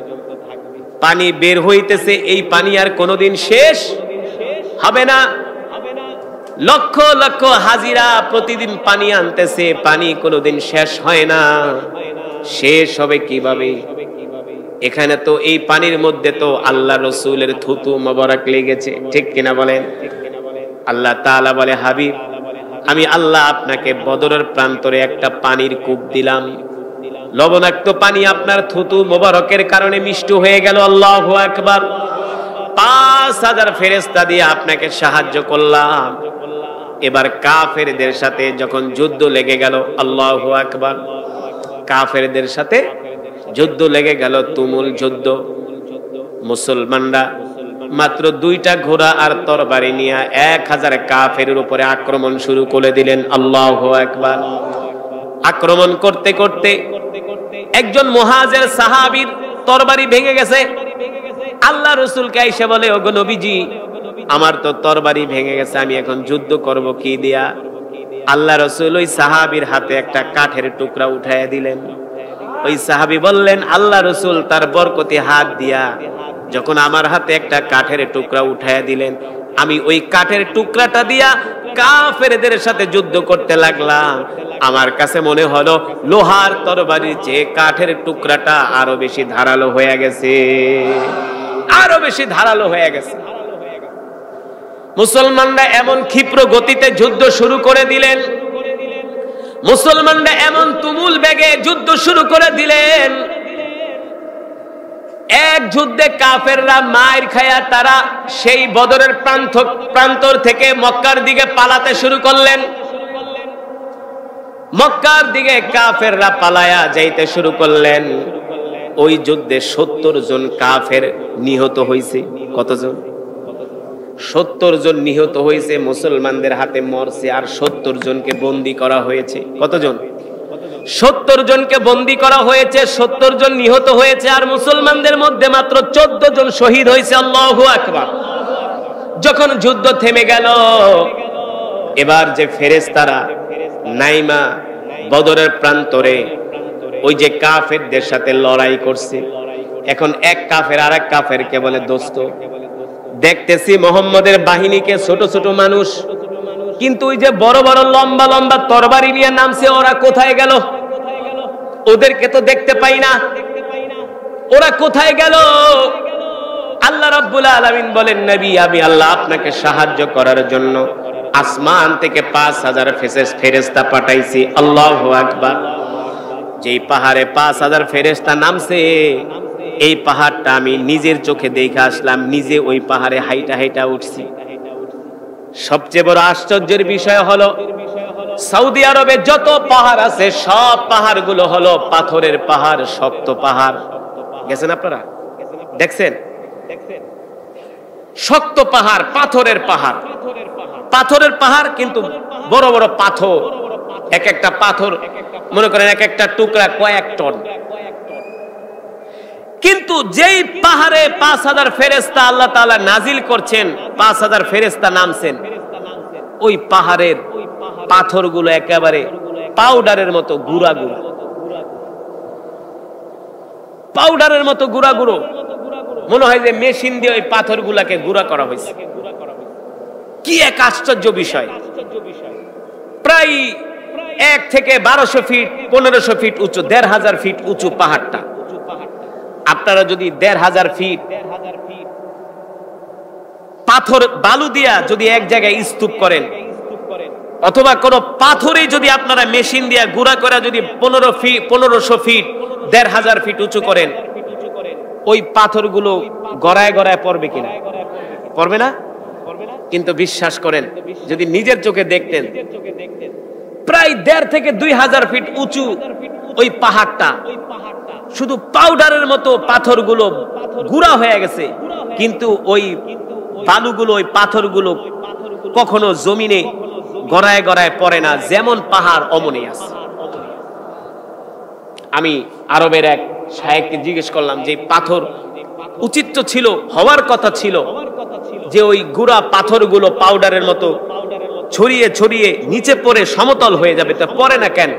পানি বের হইতেছে, এই পানি আর কোনোদিন শেষ হবে না। লক্ষ লক্ষ হাজিরা প্রতিদিন পানি আনতেছে, পানি কোনোদিন শেষ হয় না। শেষ হবে কিভাবে? এখানে তো এই পানির মধ্যে তো আল্লাহ রসুলের থুতু মোবারক লেগেছে, ঠিক কিনা বলেন? আল্লাহ তাআলা বলে, হাবিব, আমি আল্লাহ আপনাকে বদরের প্রান্তরে একটা পানির কূপ দিলাম, লবণাক্ত পানি আপনার থুতু মোবারকের কারণে মিষ্ট হয়ে গেল। আল্লাহু আকবার। 5000 ফেরেশতা দিয়ে আপনাকে সাহায্য করলাম। এবার কাফেরদের সাথে যখন যুদ্ধ লেগে গেল, আল্লাহু আকবার, কাফেরদের সাথে যুদ্ধ লেগে গেল, তুমুল যুদ্ধ। মুসলমানরা মাত্র 2টা ঘোড়া আর তরবারি নিয়ে 1000 কাফেরের উপরে আক্রমণ শুরু করে দিলেন। আল্লাহু আকবার। আক্রমণ করতে করতে একজন মুহাজির সাহাবীর তরবারি ভেঙে গেছে। আল্লাহ রাসূলকে এসে বলে, ওগো নবীজি, আমার তো তরবারি ভেঙে গেছে, আমি এখন যুদ্ধ করব কি দিয়া? আল্লাহ রাসূল ওই সাহাবীর হাতে একটা কাঠের টুকরা উঠাইয়া দিলেন। ওই সাহাবী বললেন, আল্লাহ রাসূল তার বরকতি হাত দিয়া যখন আমার হাতে একটা কাঠের টুকরা উঠাইয়া দিলেন, আমি ওই কাঠের টুকরাটা দিয়া কাফেরদের সাথে যুদ্ধ করতে লাগলাম। আমার কাছে মনে হলো লোহার তরবারির চেয়ে কাঠের টুকরাটা আরো বেশি ধারালো হয়ে গেছে, আরো বেশি ধারালো হয়ে গেছে। মুসলমানরা এমন ক্ষিপ্র গতিতে যুদ্ধ শুরু করে দিলেন, মুসলমানরা এমন তুমুল বেগে যুদ্ধ শুরু করে দিলেন, এক যুদ্ধে কাফেররা মায়ের খায়া তারা সেই বদরের প্রান্তর থেকে মক্কার দিকে পালাতে শুরু করলেন। মক্কার দিকে কাফেররা পালায়া যাইতে শুরু করলেন। ওই যুদ্ধে 70 জন কাফের নিহত হয়েছে। কতজন? 70 জন নিহত হয়েছে, মুসলমানদের হাতে মরছে। আর 70 জনকে বন্দী করা হয়েছে। কতজন? 70 জনকে বন্দী করা হয়েছে, 70 জন নিহত হয়েছে। আর মুসলমানদের মধ্যে মাত্র 14 জন শহীদ হয়েছে। আল্লাহু আকবার। যখন যুদ্ধ থেমে গেল, এবার যে ফেরেশতারা নাইমা বদরের প্রান্তরে ওই যে কাফেরদের সাথে লড়াই করছে, এখন এক কাফের আর এক কাফেরকে বলে, দোস্ত, দেখতেছি মোহাম্মদের বাহিনীকে ছোট ছোট মানুষ, কিন্তু ওই যে বড় বড় লম্বা লম্বা তরবারি নিয়ে নামছে, ওরা কোথায় গেল? ওদেরকে তো দেখতে পাই না, ওরা কোথায় গেল? আল্লাহ রাব্বুল আলামিন বলেন, নবী, আমি আল্লাহ আপনাকে সাহায্য করার জন্য আসমান থেকে 5000 ফেরেশতা পাঠাইছি। আল্লাহু আকবার। যেই পাহাড়ে 5000 ফেরেশতা নামছে, এই পাহাড়টা আমি নিজের চোখে দেখে আসলাম, নিজে ওই পাহাড়ে হাইটা হাইটা উঠছি। সবচেয়ে বড় আশ্চর্যের বিষয় হলো, সৌদি আরবে যত পাহাড় আছে সব পাহাড়গুলো হলো পাথরের পাহাড়, শক্ত পাহাড়। গেছেন আপনারা? দেখছেন? শক্ত পাহাড়, পাথরের পাহাড়, পাথরের পাহাড়, কিন্তু বড় বড় পাথর। এক একটা পাথর মনে করেন এক একটা টুকরা কয়েক টন। কিন্তু যেই পাহাড়ে 5000 ফেরেশতা আল্লাহ তাআলা নাজিল করছেন, 5000 ফেরেশতা নামছেন, ওই পাহাড়ের পাথরগুলো একেবারে পাউডারের মতো গুঁড়া গুঁড়া, পাউডারের মতো গুঁড়া গুঁড়ো। মনে হয় যে মেশিন দিয়ে ওই পাথরগুলাকে গুঁড়া করা হয়েছে। কি এক আশ্চর্য বিষয়! প্রায় 1 থেকে 1200 ফিট 1500 ফিট উঁচু, 1500 ফিট উঁচু পাহাড়টা। আপনারা যদি 1500 ফিট পাথর বালু দিয়া যদি এক জায়গায় স্তূপ করেন, অথবা কোনো পাথরে যদি আপনারা মেশিন দিয়া গুঁড়া করে যদি 1500 ফিট 1500 ফিট উঁচু করেন, ওই পাথরগুলো গড়ায় গড়ায় পড়বে কিনা? পড়বে না। কিন্তু বিশ্বাস করেন, যদি নিজের চোখে দেখতেন, প্রায় 1.5 থেকে 2000 ফিট উঁচু ওই পাহাড়টা, শুধু পাউডারের মতো পাথরগুলো গুঁড়া হয়ে গেছে, কিন্তু ওই বালুগুলো, ওই পাথরগুলো কখনো জমিনে গড়ায় গড়ায় পড়ে না, যেমন পাহাড় অমনি আছে। আমি আরবের এক শায়েখকে জিজ্ঞেস করলাম যে পাথর উচিত তো ছিল, হওয়ার কথা ছিল যে ওই গুড়া পাথরগুলো পাউডারের মতো ছড়িয়ে ছড়িয়ে নিচে পড়ে সমতল হয়ে যাবে, তা পড়ে না কেন?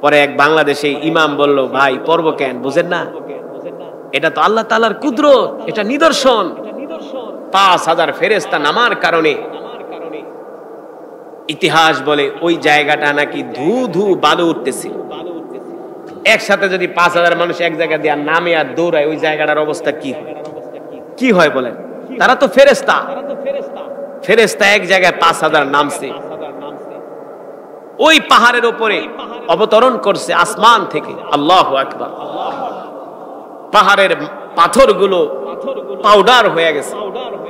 পরে এক বাংলাদেশে ইমাম বলল, ভাই পড়ব কেন, বুঝেন না? এটা তো আল্লাহ তাআলার কুদরত, এটা নিদর্শন। 5000 ফেরেশতা নামার কারণে ইতিহাস বলে ওই জায়গাটা নাকি ধু ধু বালু উঠতেছিল। একসাথে যদি 5000 মানুষ এক জায়গা দিয়ে নামে আর দৌড়ায়, ওই জায়গাটার অবস্থা কি হয় বলেন? তারা তো ফেরেশতা, ফেরেশতা এক জায়গায় 5000 নামছে, ওই পাহাড়ের উপরে অবতরণ করছে আসমান থেকে। আল্লাহু আকবার। পাহাড়ের পাথরগুলো পাউডার হয়ে গেছে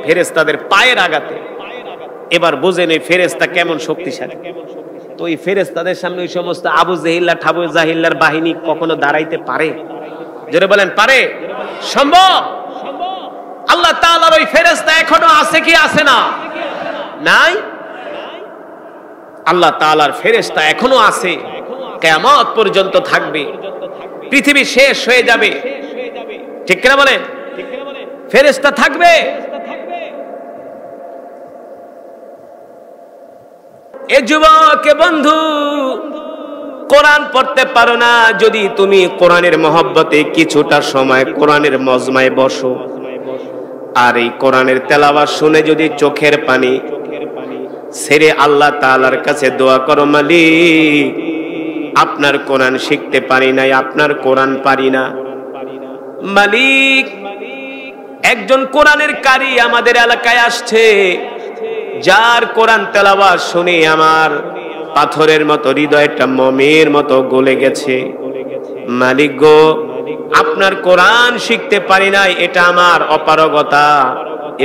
ফেরেশতাদের পায়ের আঘাতে। এবার বুঝেন এই ফেরেশতা কেমন শক্তিশালী। তো এই ফেরেশতাদের সামনে ওই সমস্ত আবু জেহিল্লা ঠাবু জাহিল্লার বাহিনী কখনো দাঁড়াইতে পারে? জোরে বলেন, পারে? সম্ভব? আল্লাহ তাআলার ওই ফেরেশতা এখনো আছে কি আছে না? নাই। আল্লাহ তাআলার ফেরেশতা এখনো আছে, কিয়ামত পর্যন্ত থাকবে। পৃথিবী শেষ হয়ে যাবে, ঠিক কিনা বলেন? ফেরেশতা থাকবে। এ যুবক বন্ধু, কোরআন পড়তে পারো না, যদি তুমি কোরআনের মহব্বতে কিছুটা সময় কোরআনের মজমায় বসো, আর এই কোরআনের তেলাওয়াত শুনে যদি চোখের পানি ছেড়ে আল্লাহ তাআলার কাছে দোয়া করো, মালিক আপনার কোরআন শিখতে পারি নাই, আপনার কোরআন পারি না, মালিক একজন কোরআনের কারি আমাদের এলাকায় আসছে, যার কোরআন তেলাওয়াত শুনে আমার পাথরের মতো হৃদয়টা মোমের মতো গলে গেছে, মালিক গো আপনার কোরআন শিখতে পারি নাই, এটা আমার অপারগতা,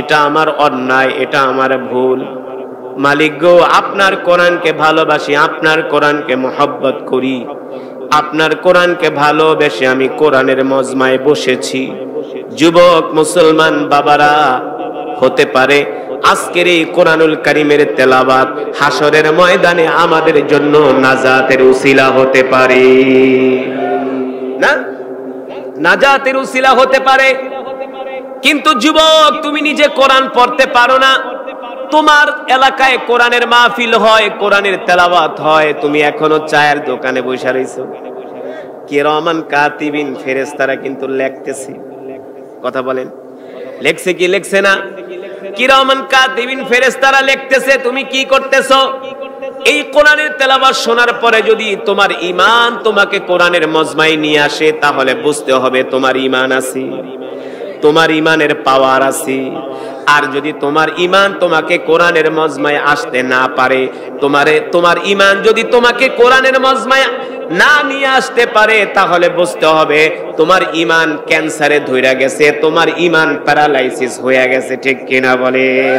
এটা আমার অন্যায়, এটা আমার ভুল, মালিক গো আপনার কোরআনকে ভালোবাসি, আপনার কোরআনকে মহব্বত করি, আপনার কোরআনকে ভালোবেসে আমি কোরআনের মজমায় বসেছি। যুবক মুসলমান বাবারা, হতে পারে আজকের এই কোরআনুল কারীমের তেলাওয়াত হাসরের ময়দানে আমাদের জন্য নাজাতের উসিলা হতে পারে, না? নাজাতের উসিলা হতে পারে। কিন্তু যুবক, তুমি নিজে কোরআন পড়তে পারো না, তোমার এলাকায় কোরআনের মাহফিল হয়, কোরআনের তেলাওয়াত হয়, তুমি এখনো চায়ের দোকানে বসে রইছো। কিরামান কাতিবিন ফেরেশতারা কিন্তু লিখতেছে, কথা বলেন, লেখছে কি লেখছে না? কিরামান কাতিবিন ফেরেশতারা লিখতেছে, তুমি কি করতেছো? এই কোরআনের তেলাওয়াত শোনার পরে যদি তোমার ঈমান তোমাকে কোরআনের মজমায় নিয়ে আসে, তাহলে বুঝতে হবে তোমার ঈমান আছে, তোমার ঈমানের পাওয়ার আছে। আর যদি তোমার ঈমান তোমাকে কোরআনের মজমায় আসতে না পারে, তোমার ঈমান যদি তোমাকে কোরআনের মজমায় না নিয়ে আসতে পারে, তাহলে বুঝতে হবে তোমার ঈমান ক্যান্সারে ধইরা গেছে, তোমার ঈমান প্যারালাইসিস হয়ে গেছে, ঠিক কিনা বলেন?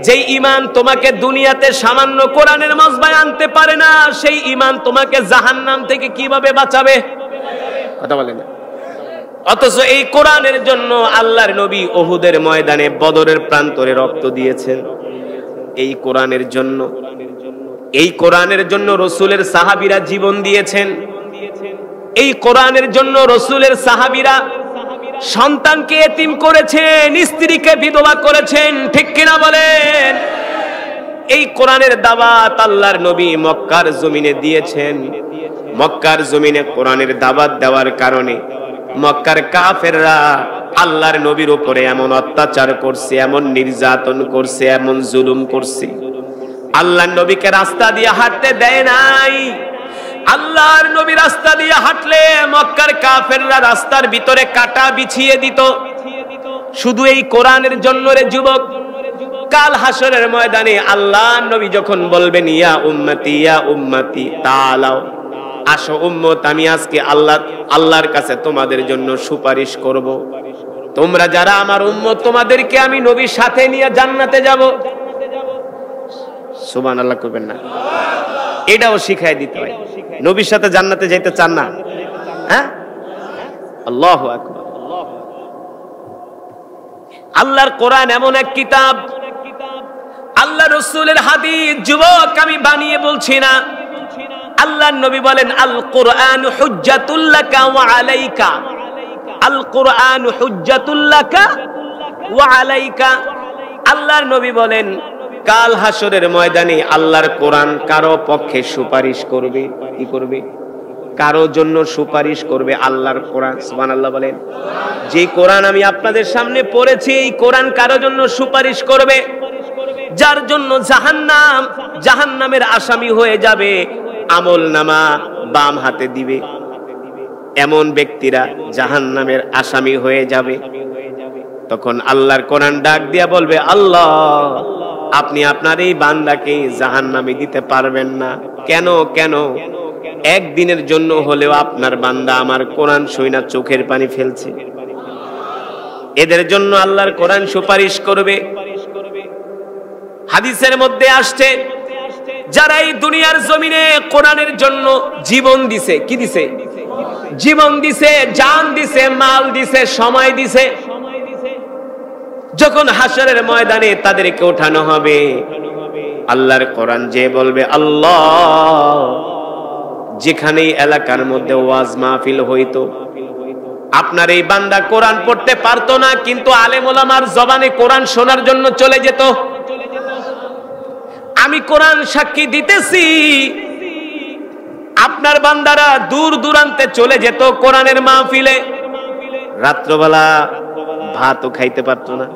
যেই ঈমান তোমাকে দুনিয়াতে সামান্য কোরআনের মজমায় আনতে পারে না, সেই ঈমান তোমাকে জাহান্নাম থেকে কিভাবে বাঁচাবে? কথা বলেন না। অথচ এই কোরআনের জন্য আল্লাহর নবী উহুদের ময়দানে, বদরের প্রান্তরে রক্ত দিয়েছেন এই কোরআনের জন্য। এই কোরআনের জন্য রাসূলের সাহাবীরা জীবন দিয়েছেন। এই কোরআনের জন্য রাসূলের সাহাবীরা সন্তানকে এতিম করেছেন, স্ত্রীকে বিধবা করেছেন, ঠিক কিনা বলেন? এই কোরআনের দাওয়াত আল্লাহর নবী মক্কার জমিনে দিয়েছেন। মক্কার জমিনে কোরআনের দাওয়াত দেওয়ার কারণে মক্কার কাফেররা আল্লাহর নবীর উপরে এমন অত্যাচার করছে, এমন নির্যাতন করছে, এমন জুলুম করছে, আল্লাহর নবীকে রাস্তা দিয়ে হাঁটতে দেয় নাই। আল্লাহর নবী রাস্তা দিয়ে হাঁটলে মক্কার কাফেররা রাস্তার ভিতরে কাটা বিছিয়ে দিত। শুধু এই কোরআনের জন্য রে যুবক, কাল হাসরের ময়দানে আল্লাহর নবী যখন বলবেন, ইয়া উম্মতি তাআলাও, আসো উম্মত, আমি আজকে আল্লাহর কাছে তোমাদের জন্য সুপারিশ করব, তোমরা যারা আমার উম্মত, তোমাদেরকে আমি নবীর সাথে নিয়ে জান্নাতে যাব। সুবহানাল্লাহ করবেন না? এটাও শিখাই দিতে হয়। নবীর সাথে জান্নাতে যাইতে চান না? হ্যাঁ, আল্লাহু আকবার। আল্লাহর কোরআন এমন এক কিতাব, আল্লাহ রাসূলের হাদিস যুবক, আমি বানিয়ে বলছি না। আল্লাহর নবী বলেন, আল কুরআন হুজ্জাতুল লাকা ওয়া আলাইকা। আল কুরআন হুজ্জাতুল লাকা ওয়া আলাইকা। আল্লাহর নবী বলেন, কাল হাসরের ময়দানে আল্লাহর কোরআন কারো পক্ষে সুপারিশ করবে। কি করবে? কারো জন্য সুপারিশ করবে আল্লাহর কোরআন। সুবহানাল্লাহ বলেন। যে কোরআন আমি আপনাদের সামনে পড়েছি, এই কোরআন কারো জন্য সুপারিশ করবে, যার জন্য জাহান্নামের আসামি হয়ে যাবে। আমলনামা বাম হাতে দিবে, এমন ব্যক্তিরা জাহান্নামের আসামি হয়ে যাবে। তখন আল্লাহর কোরআন ডাক দিয়া বলবে, আল্লাহ, আপনি আপনার এই বান্দাকে জাহান্নামে দিতে পারবেন না। কেন? কেন? একদিনের জন্য হলেও আপনার বান্দা আমার কোরআন শুইনা চোখের পানি ফেলছে। এদের জন্য আল্লাহর কোরআন সুপারিশ করবে। হাদিসের মধ্যে আসছে, যারা এই দুনিয়ার জমিনে কোরআনের জন্য জীবন দিছে, কি দিছে? জীবন দিছে, জান দিছে, মাল দিছে, সময় দিছে। যখন হাসরের ময়দানে তাদেরকে ওঠানো হবে, আল্লাহর কোরআন যে বলবে, আল্লাহ, যেখানেই এলাকার মধ্যে ওয়াজ মাহফিল হইতো, আপনার এই বান্দা কোরআন পড়তে পারতো না, কিন্তু আলেম ওলামার জবানে কোরআন শোনার জন্য চলে যেত। আমি কোরআন সাক্ষী দিতেছি, আপনার বান্দারা দূর দূরান্তে চলে যেত কোরআনের মাহফিলে। রাত্রবেলা ভাতও খাইতে পারতো না।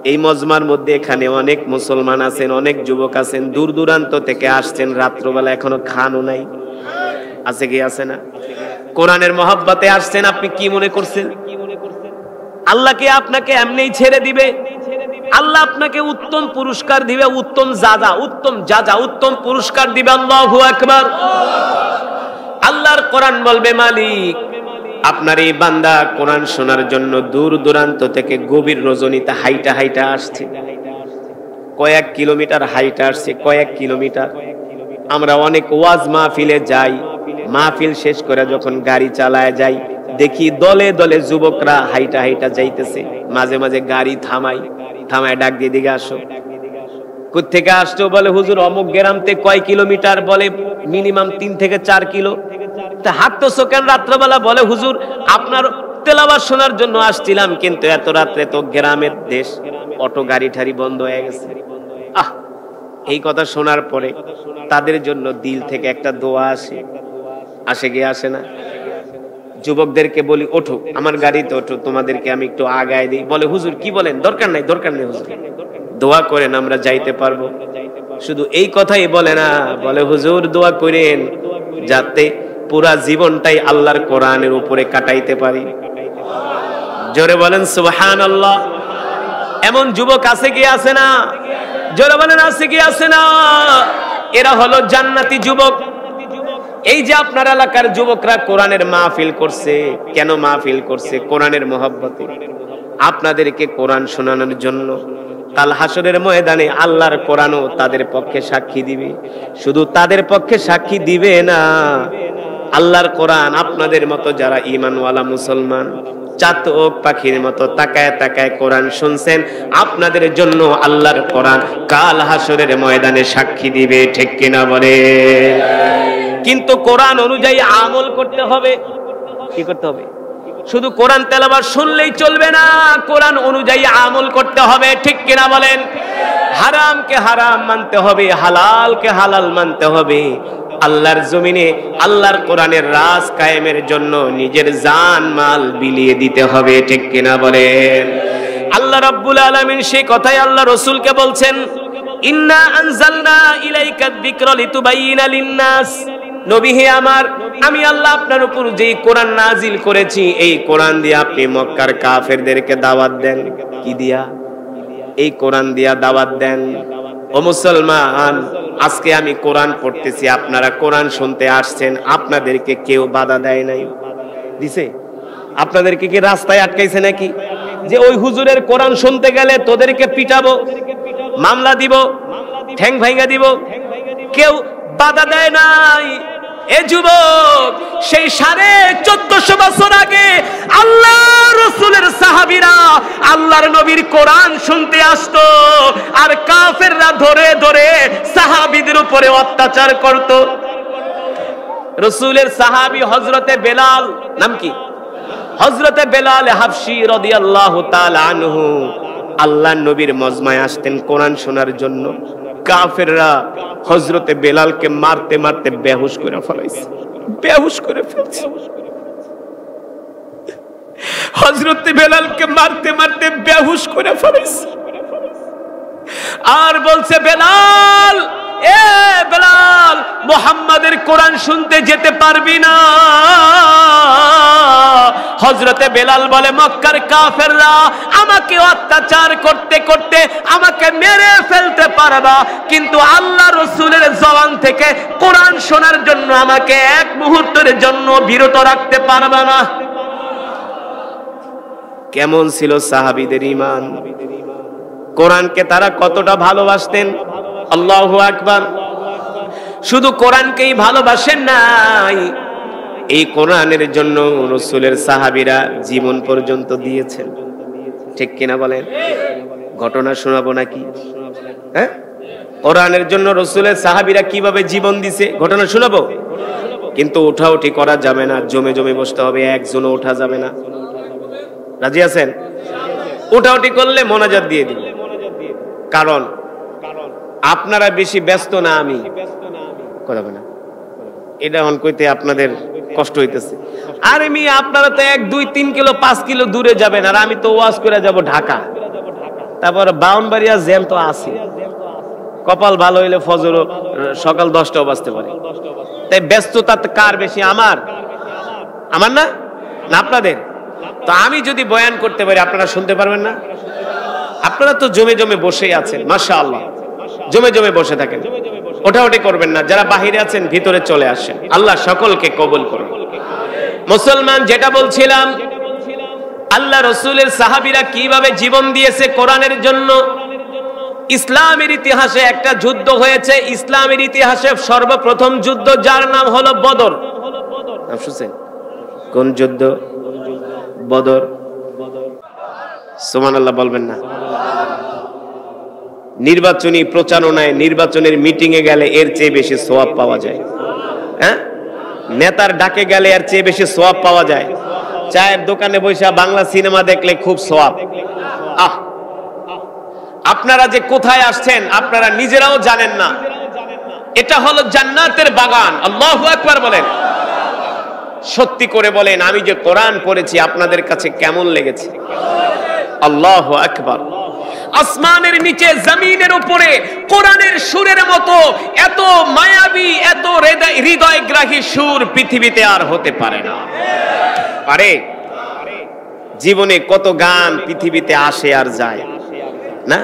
এই মজমার মধ্যে এখানে অনেক মুসলমান আছেন, অনেক যুবক আছেন, দূর দূরান্ত থেকে আসছেন, রাত্রবেলা এখনো খানও নাই। আছে কি? আছে না? কোরআনের মহব্বতে আসছেন। আপনি কি মনে করছেন আল্লাহ কি আপনাকে এমনিই ছেড়ে দিবে? আল্লাহ আপনাকে উত্তম পুরস্কার দিবে, উত্তম উত্তম পুরস্কার দিবে। আল্লাহু আকবার। আল্লাহর কোরআন বলবে, মালিক, আপনার এই বান্দা কোরআন শোনার জন্য দূর দূরান্ত থেকে গভীর রজনীতে হাইটা হাইটা আসছে। কয়েক কিলোমিটার হাইটা আসছে, কয়েক কিলোমিটার। আমরা অনেক ওয়াজ মাহফিলে যাই, মাহফিল শেষ করে যখন গাড়ি চালায় যাই, দেখি দলে দলে যুবকরা হাইটা হাইটা যাইতেছে। মাঝে মাঝে গাড়ি থামাই ডাক দিয়ে, দিকে আসো। কোত্থেকে আসছো? বলে, হুজুর অমুক গ্রামতে। কয় কিলোমিটার? বলে মিনিমাম 3 থেকে 4 কিলো। তা হাঁটতেছো কেন রাত্রবেলা? বলে, হুজুর আপনার তেলাওয়াত শোনার জন্য আসছিলাম, কিন্তু এত রাত্রে তো গ্রামের দেশ, অটো গাড়ি ঠাড়ি বন্ধ হয়ে গেছে। এই কথা শোনার পরে তাদের জন্য দিল থেকে একটা দোয়া আসে গিয়ে আসে না? যুবকদেরকে বলি, ওঠো আমার গাড়িতে, ওঠো, তোমাদেরকে আমি একটু আগায় দিই। বলে, হুজুর কি বলেন? দরকার নাই হুজুর, দোয়া করেন, আমরা যাইতে পারবো। শুধু এই কথাই বলে না, বলে, হুজুর দোয়া করেন যাতে পুরা জীবনটাই আল্লাহর কোরআনের উপরে কাটাইতে পারি। জোরে বলেন সুবহানাল্লাহ। এমন যুবক আছে কি আছে না? জোরে বলেন আছে কি আছে না? এরা হলো জান্নাতি যুবক। এই যে আপনার এলাকার যুবকরা কোরআনের মাহফিল করছে, কেন মাহফিল করছে? কোরআনের মহব্বতে, আপনাদেরকে কোরআন শোনানোর জন্য। কাল হাসরের ময়দানে আল্লাহর কোরআনও তাদের পক্ষে সাক্ষী দিবে। শুধু তাদের পক্ষে সাক্ষী দিবে না, আল্লাহর কোরআন আপনাদের মতো যারা ঈমানওয়ালা মুসলমান, চাতক পাখির মতো তাকায় তাকায় কোরআন শুনছেন, আপনাদের জন্য আল্লাহর কোরআন কাল হাসরের ময়দানে সাক্ষী দিবে। ঠিক কিনা বলে? কিন্তু কোরআন অনুযায়ী আমল করতে হবে। কি করতে হবে? শুধু কোরআন তেলাওয়াত শুনলেই চলবে না, কোরআন অনুযায়ী আমল করতে হবে। ঠিক কিনা বলেন? হারামকে হারাম মানতে হবে, হালালকে হালাল মানতে হবে। আল্লাহর জমিনে আল্লাহর কোরআনের রাজ কায়েমের জন্য নিজের জান মাল বিলিয়ে দিতে হবে। ঠিক কিনা বলেন? আল্লাহ রাব্বুল আলামিন সেই কথাই আল্লাহ রাসূলকে বলছেন, ইন্না আনজালনা ইলাইকা যিকরা লিতুবাইয়িনা লিন-নাস। নবী হে আমার, আমি আল্লাহ আপনার উপর যেই কোরআন নাজিল করেছি, এই কোরআন দিয়ে আপনি মক্কার কাফেরদেরকে দাওয়াত দেন। কি দিয়া? এই কোরআন দিয়া দাওয়াত দেন। ও মুসলমান, আজকে আমি কোরআন পড়তেছি, আপনারা কোরআন শুনতে আসছেন, আপনাদেরকে কেউ বাধা দেয় নাই? দিছে? আপনাদেরকে কি রাস্তায় আটকাইছে নাকি? যে ওই হুজুরের কোরআন শুনতে গেলে তোদেরকে পিটাবো, মামলা দিব, ঠ্যাং ভাঙা দিব? কেউ বাধা দেয় নাই। এ যুবক, সেই 1450 বছর আগে আল্লাহ রাসূলের সাহাবীরা আল্লাহর নবীর কোরআন শুনতে আসতো, আর কাফেররা ধরে ধরে সাহাবীদের উপরে অত্যাচার করত। রাসূলের সাহাবী হযরতে বেলাল, নাম কি? হযরতে বেলাল হাবশী রাদিয়াল্লাহু তাআলা আনহু আল্লাহর নবীর মজমায় আসতেন কোরআন শোনার জন্য। কাফেররা হযরতে বেলালকে মারতে মারতে বেহুশ করে ফেলাইছে, বেহুশ করে ফেলছে। হযরতে বেলালকে মারতে মারতে বেহুশ করে ফেলাইছে, আর বলছে, বেলাল, এ বেলাল, মুহাম্মাদের কোরআন শুনতে যেতে পারবি না। হযরতে বেলাল বলে, মক্কার কাফেররা আমাকে অত্যাচার করতে করতে আমাকে মেরে ফেলতে পারবা, কিন্তু আল্লাহ রাসূলের জবান থেকে কোরআন শোনার জন্য আমাকে এক মুহূর্তের জন্য বিরত রাখতে পারবা না। কেমন ছিল সাহাবীদের ঈমান! কোরআনকে তারা কতটা ভালোবাসতেন! আল্লাহু আকবার! শুধু কোরআনকেই ভালোবাসেন নাই, এই কোরআনের জন্য রাসূলের সাহাবীরা জীবন পর্যন্ত দিয়েছেন। ঠিক কিনা বলেন? ঘটনা শোনাবো নাকি? হ্যাঁ, কোরআনের জন্য রাসূলের সাহাবীরা কিভাবে জীবন দিছে ঘটনা শোনাবো। কিন্তু ওঠাউঠি করা যাবে না, জমে জমে বসতে হবে, একজনও ওঠা যাবে না। রাজি আছেন? ওঠাউঠি করলে মোনাজাত দিয়ে দিন, কারণ আপনারা বেশি ব্যস্ত না, আমি কথা বলি না, এটা অন কইতে আপনাদের কষ্ট হইতেছে। আর আমি, আপনারা তো 1, 2, 3 কিলো 5 কিলো দূরে যাবেন, আর আমি তো ওয়াজ করে যাব ঢাকা, তারপর বাউনবাড়িয়া জ্যাম তো আছে। কপাল ভালো হইলে ফজর সকাল 10টাও বাজতে পারে। তাই ব্যস্ততা কার বেশি? আমার না, না আপনাদের? তো আমি যদি বয়ান করতে পারি, আপনারা শুনতে পারবেন না? আপনারা তো জমে জমে বসেই আছেন, মাশাআল্লাহ, জমে জমে বসে থাকেন, ওঠাউঠি করবেন না। যারা বাহিরে আছেন ভিতরে চলে আসেন। আল্লাহ সকলকে কবুল করুন। মুসলমান, যেটা বলছিলাম, আল্লাহ রাসূলের সাহাবীরা কিভাবে জীবন দিয়েছে কোরআনের জন্য। ইসলামের ইতিহাসে একটা যুদ্ধ হয়েছে, ইসলামের ইতিহাসে সর্বপ্রথম যুদ্ধ, যার নাম হলো বদর। শুনছেন? কোন যুদ্ধ? বদর। সুবহানাল্লাহ বলবেন না? নির্বাচনী প্রচারণায়, নির্বাচনের মিটিং এ গেলে এর চেয়ে বেশি সওয়াব পাওয়া যায়। হ্যাঁ, নেতার ডাকে গেলে এর চেয়ে বেশি সওয়াব পাওয়া যায়। চায়ের দোকানে বসে বাংলা সিনেমা দেখলে খুব সওয়াব। আপনারা যে কোথায় আসছেন আপনারা নিজেরাও জানেন না। এটা হলো জান্নাতের বাগান। আল্লাহু আকবার বলেন। সত্যি করে বলেন, আমি যে কোরআন পড়েছি আপনাদের কাছে কেমন লেগেছে? আল্লাহু আকবার। আসমানের নিচে, জমিনের উপরে কোরআনের সুরের মতো এত মায়াবী, এত হৃদয়গ্রাহী সুর পৃথিবীতে আর হতে পারে না। পারে? জীবনে কত গান পৃথিবীতে আসে আর যায় না।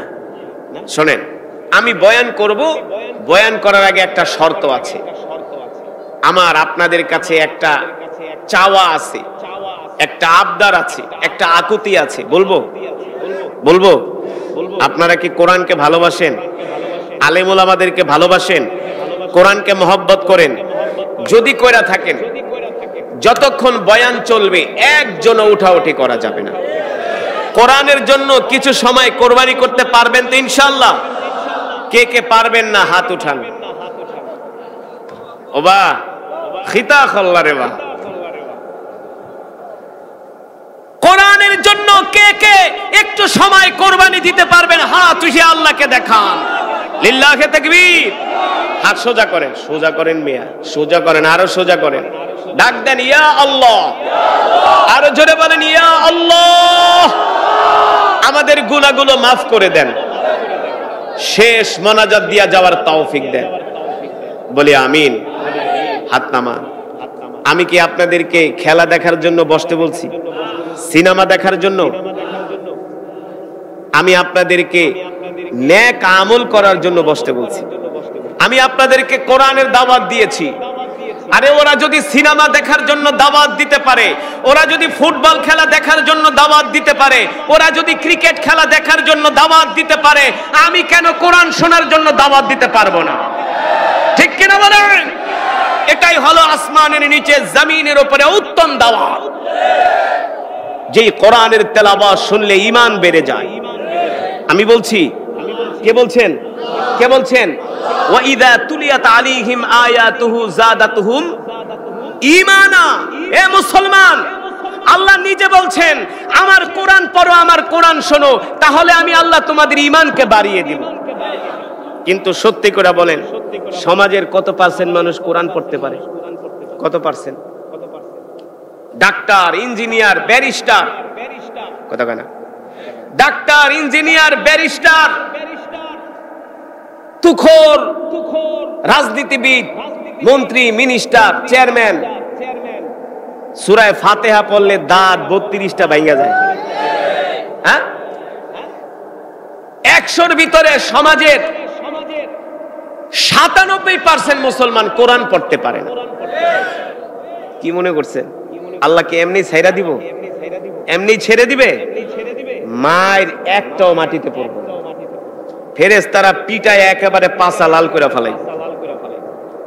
শোনেন, আমি বয়ান করব, বয়ান করার আগে একটা শর্ত আছে। আমার আপনাদের কাছে একটা চাওয়া আছে, একটা আবদার আছে, একটা আকুতি আছে। বলবো? বলবো? আপনারা কি কোরআনকে ভালোবাসেন? আলেম ওলামাদেরকে ভালোবাসেন? কোরআনকে মহব্বত করেন? যদি কইরা থাকেন, যতক্ষণ বয়ান চলবে একজনও উঠাউঠি করা যাবে না। কোরআনের জন্য কিছু সময় কোরবানি করতে পারবেন তো ইনশাআল্লাহ? কে কে পারবেন না হাত উঠান। ওবা খিতা খল্লা রে বা। কোরআনের জন্য কে কে একটু সময় কোরবানি দিতে পারবেন? হাত উঠিয়ে আল্লাহকে দেখান। লিল্লাহে তাকবীর। হাত সোজা করেন, সোজা করেন মিয়া, সোজা করেন, আরো সোজা করেন। ডাক দেন, ইয়া আল্লাহ। আরো জোরে বলেন, ইয়া আল্লাহ। আমাদের গুনাহগুলো মাফ করে দেন, শেষ মোনাজাত দিয়া যাওয়ার তৌফিক দেন। বলি আমিন। হাত নামান। আমি কি আপনাদেরকে খেলা দেখার জন্য বসতে বলছি? সিনেমা দেখার জন্য? আমি আপনাদেরকে নেক আমল করার জন্য বসতে বলছি। আমি আপনাদেরকে কোরআনের দাওয়াত দিয়েছি। আরে ওরা যদি সিনেমা দেখার জন্য দাওয়াত দিতে পারে, ওরা যদি ফুটবল খেলা দেখার জন্য দাওয়াত দিতে পারে, ওরা যদি ক্রিকেট খেলা দেখার জন্য দাওয়াত দিতে পারে, আমি কেন কোরআন শোনার জন্য দাওয়াত দিতে পারবো না? ঠিক কিনা বলেন? এটাই হলো আসমানের নিচে জমিনের উপরে উত্তম দাওয়াত। যেই কোরআনের তেলাওয়াত শুনলে ঈমান বেড়ে যায়। আমি বলছি, কে বলছেন? কে বলছেন? ওয়া ইযা তুলিয়াত আলাইহিম আয়াতুহু যাদাতুহুম ঈমানা। এ মুসলমান, আল্লাহ নিজে বলছেন আমার কোরআন পড়ো, আমার কোরআন শোনো, তাহলে আমি আল্লাহ তোমাদের ঈমানকে বাড়িয়ে দিব। কিন্তু সত্যি করে বলেন, সমাজের কত পার্সেন্ট মানুষ কোরআন পড়তে পারে? কত পার্সেন্ট? ডাক্তার, ইঞ্জিনিয়ার, ব্যারিস্টার, কথা কয় না? ডাক্তার, ইঞ্জিনিয়ার, ব্যারিস্টার, তুখোর রাজনীতিবিদ, মন্ত্রী, মিনিস্টার, চেয়ারম্যান, সূরা ফাতিহা পড়লে দাঁত 32টা ভাঙা যায়। হ্যাঁ, 100-র ভিতরে সমাজের 97% মুসলমান কোরআন পড়তে পারে না। কি মনে করছেন আল্লাহকে এমনি ছাইরা দিব? এমনি ছেড়ে দিবে? মায়ের একটাও মাটিতে পড়বে না। ফেরেশতারা পিটায় একেবারে পাছা লাল করে ফেলাই।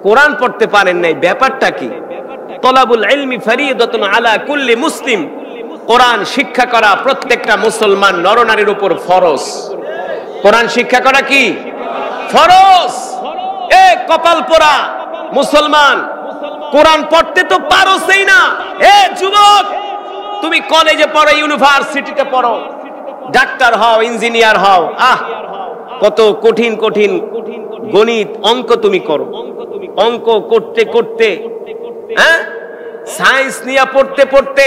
কোরআন পড়তে পারেন নাই, ব্যাপারটা কি? তলাবুল ইলমি ফরিদাতুন আলা কুল্লি মুসলিম। কোরআন শিক্ষা করা প্রত্যেকটা মুসলমান নরনারীর উপর ফরজ। কোরআন শিক্ষা করা কি ফরজ? এ কপাল পোড়া মুসলমান, কোরআন পড়তে তো পারোসই না। এ যুবক, তুমি কলেজে পড়ো, ইউনিভার্সিটিতে পড়ো, ডাক্তার হও, ইঞ্জিনিয়ার হও, কত কঠিন কঠিন গণিত, অঙ্ক তুমি করো। অঙ্ক করতে করতে, হ্যাঁ, সায়েন্স নিয়ে পড়তে পড়তে,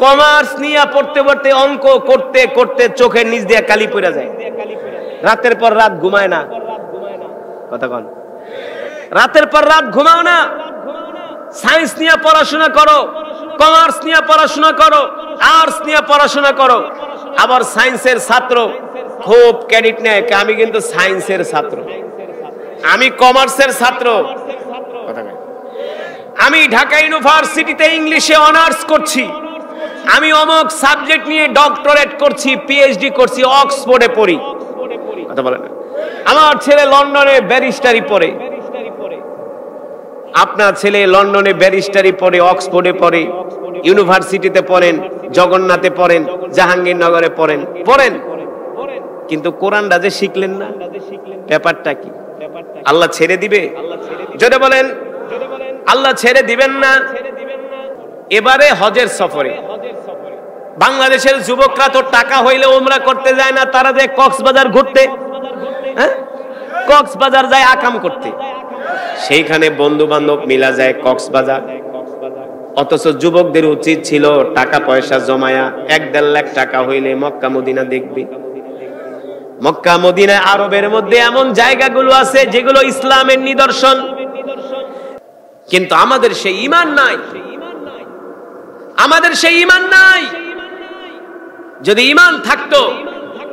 কমার্স নিয়ে পড়তে পড়তে, অঙ্ক করতে করতে চোখের নিচ দিয়ে কালি পড়ে যায়। রাতের পর রাত ঘুমায় না। কথা কন, রাতের পর রাত ঘুমাও না। সায়েন্স নিয়ে পড়াশোনা করো, কমার্স নিয়ে পড়াশোনা করো, আর্টস নিয়ে পড়াশোনা করো। আবার সায়েন্সের ছাত্র খুব ক্রেডিট নেয়, আমি কিন্তু সায়েন্সের ছাত্র, আমি কমার্সের ছাত্র। আমি ঢাকা ইউনিভার্সিটিতে ইংলিশে অনার্স করছি, আমি অমুক সাবজেক্ট নিয়ে ডক্টরেট করছি, পিএইচডি করছি, অক্সফোর্ডে পড়ি। কথা বলে না। আমার ছেলে লন্ডনে ব্যারিস্টারি পড়ে, আপনার ছেলে লন্ডনে ব্যারিস্টারি পড়ে, অক্সফোর্ডে পড়ে, ইউনিভার্সিটিতে পড়েন, জগন্নাথে পড়েন, জাহাঙ্গীরনগরে পড়েন, পড়েন, কিন্তু কোরআনটা যে শিখলেন না, ব্যাপারটা কি? আল্লাহ ছেড়ে দিবে? যদি বলেন আল্লাহ ছেড়ে দিবেন না। এবারে হজের সফরে বাংলাদেশের যুবকরা তো টাকা হইলে উমরা করতে যায় না, তারা যায় কক্সবাজার ঘুরতে। হ্যাঁ, কক্সবাজার যায় আকাম করতে, সেইখানে বন্ধু বান্ধব মিলা যায় কক্সবাজার। অথচ যুবকদের উচিত ছিল টাকা পয়সা জমায়া 1-1.5 লাখ টাকা হইলে মক্কা মদিনা দেখবে। মক্কা মদিনা আরবের মধ্যে এমন জায়গাগুলো আছে যেগুলো ইসলামের নিদর্শন, কিন্তু আমাদের সেই ঈমান নাই। আমাদের সেই ঈমান নাই। যদি ঈমান থাকতো,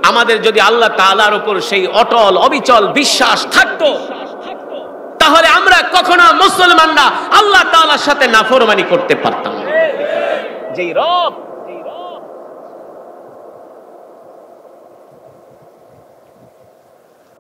আমাদের যদি আল্লাহ তাআলার উপর সেই অটল অবিচল বিশ্বাস থাকতো, তাহলে আমরা কখনো মুসলমানরা আল্লাহ তাআলার সাথে নাফরমানি করতে পারতাম না। যেই রব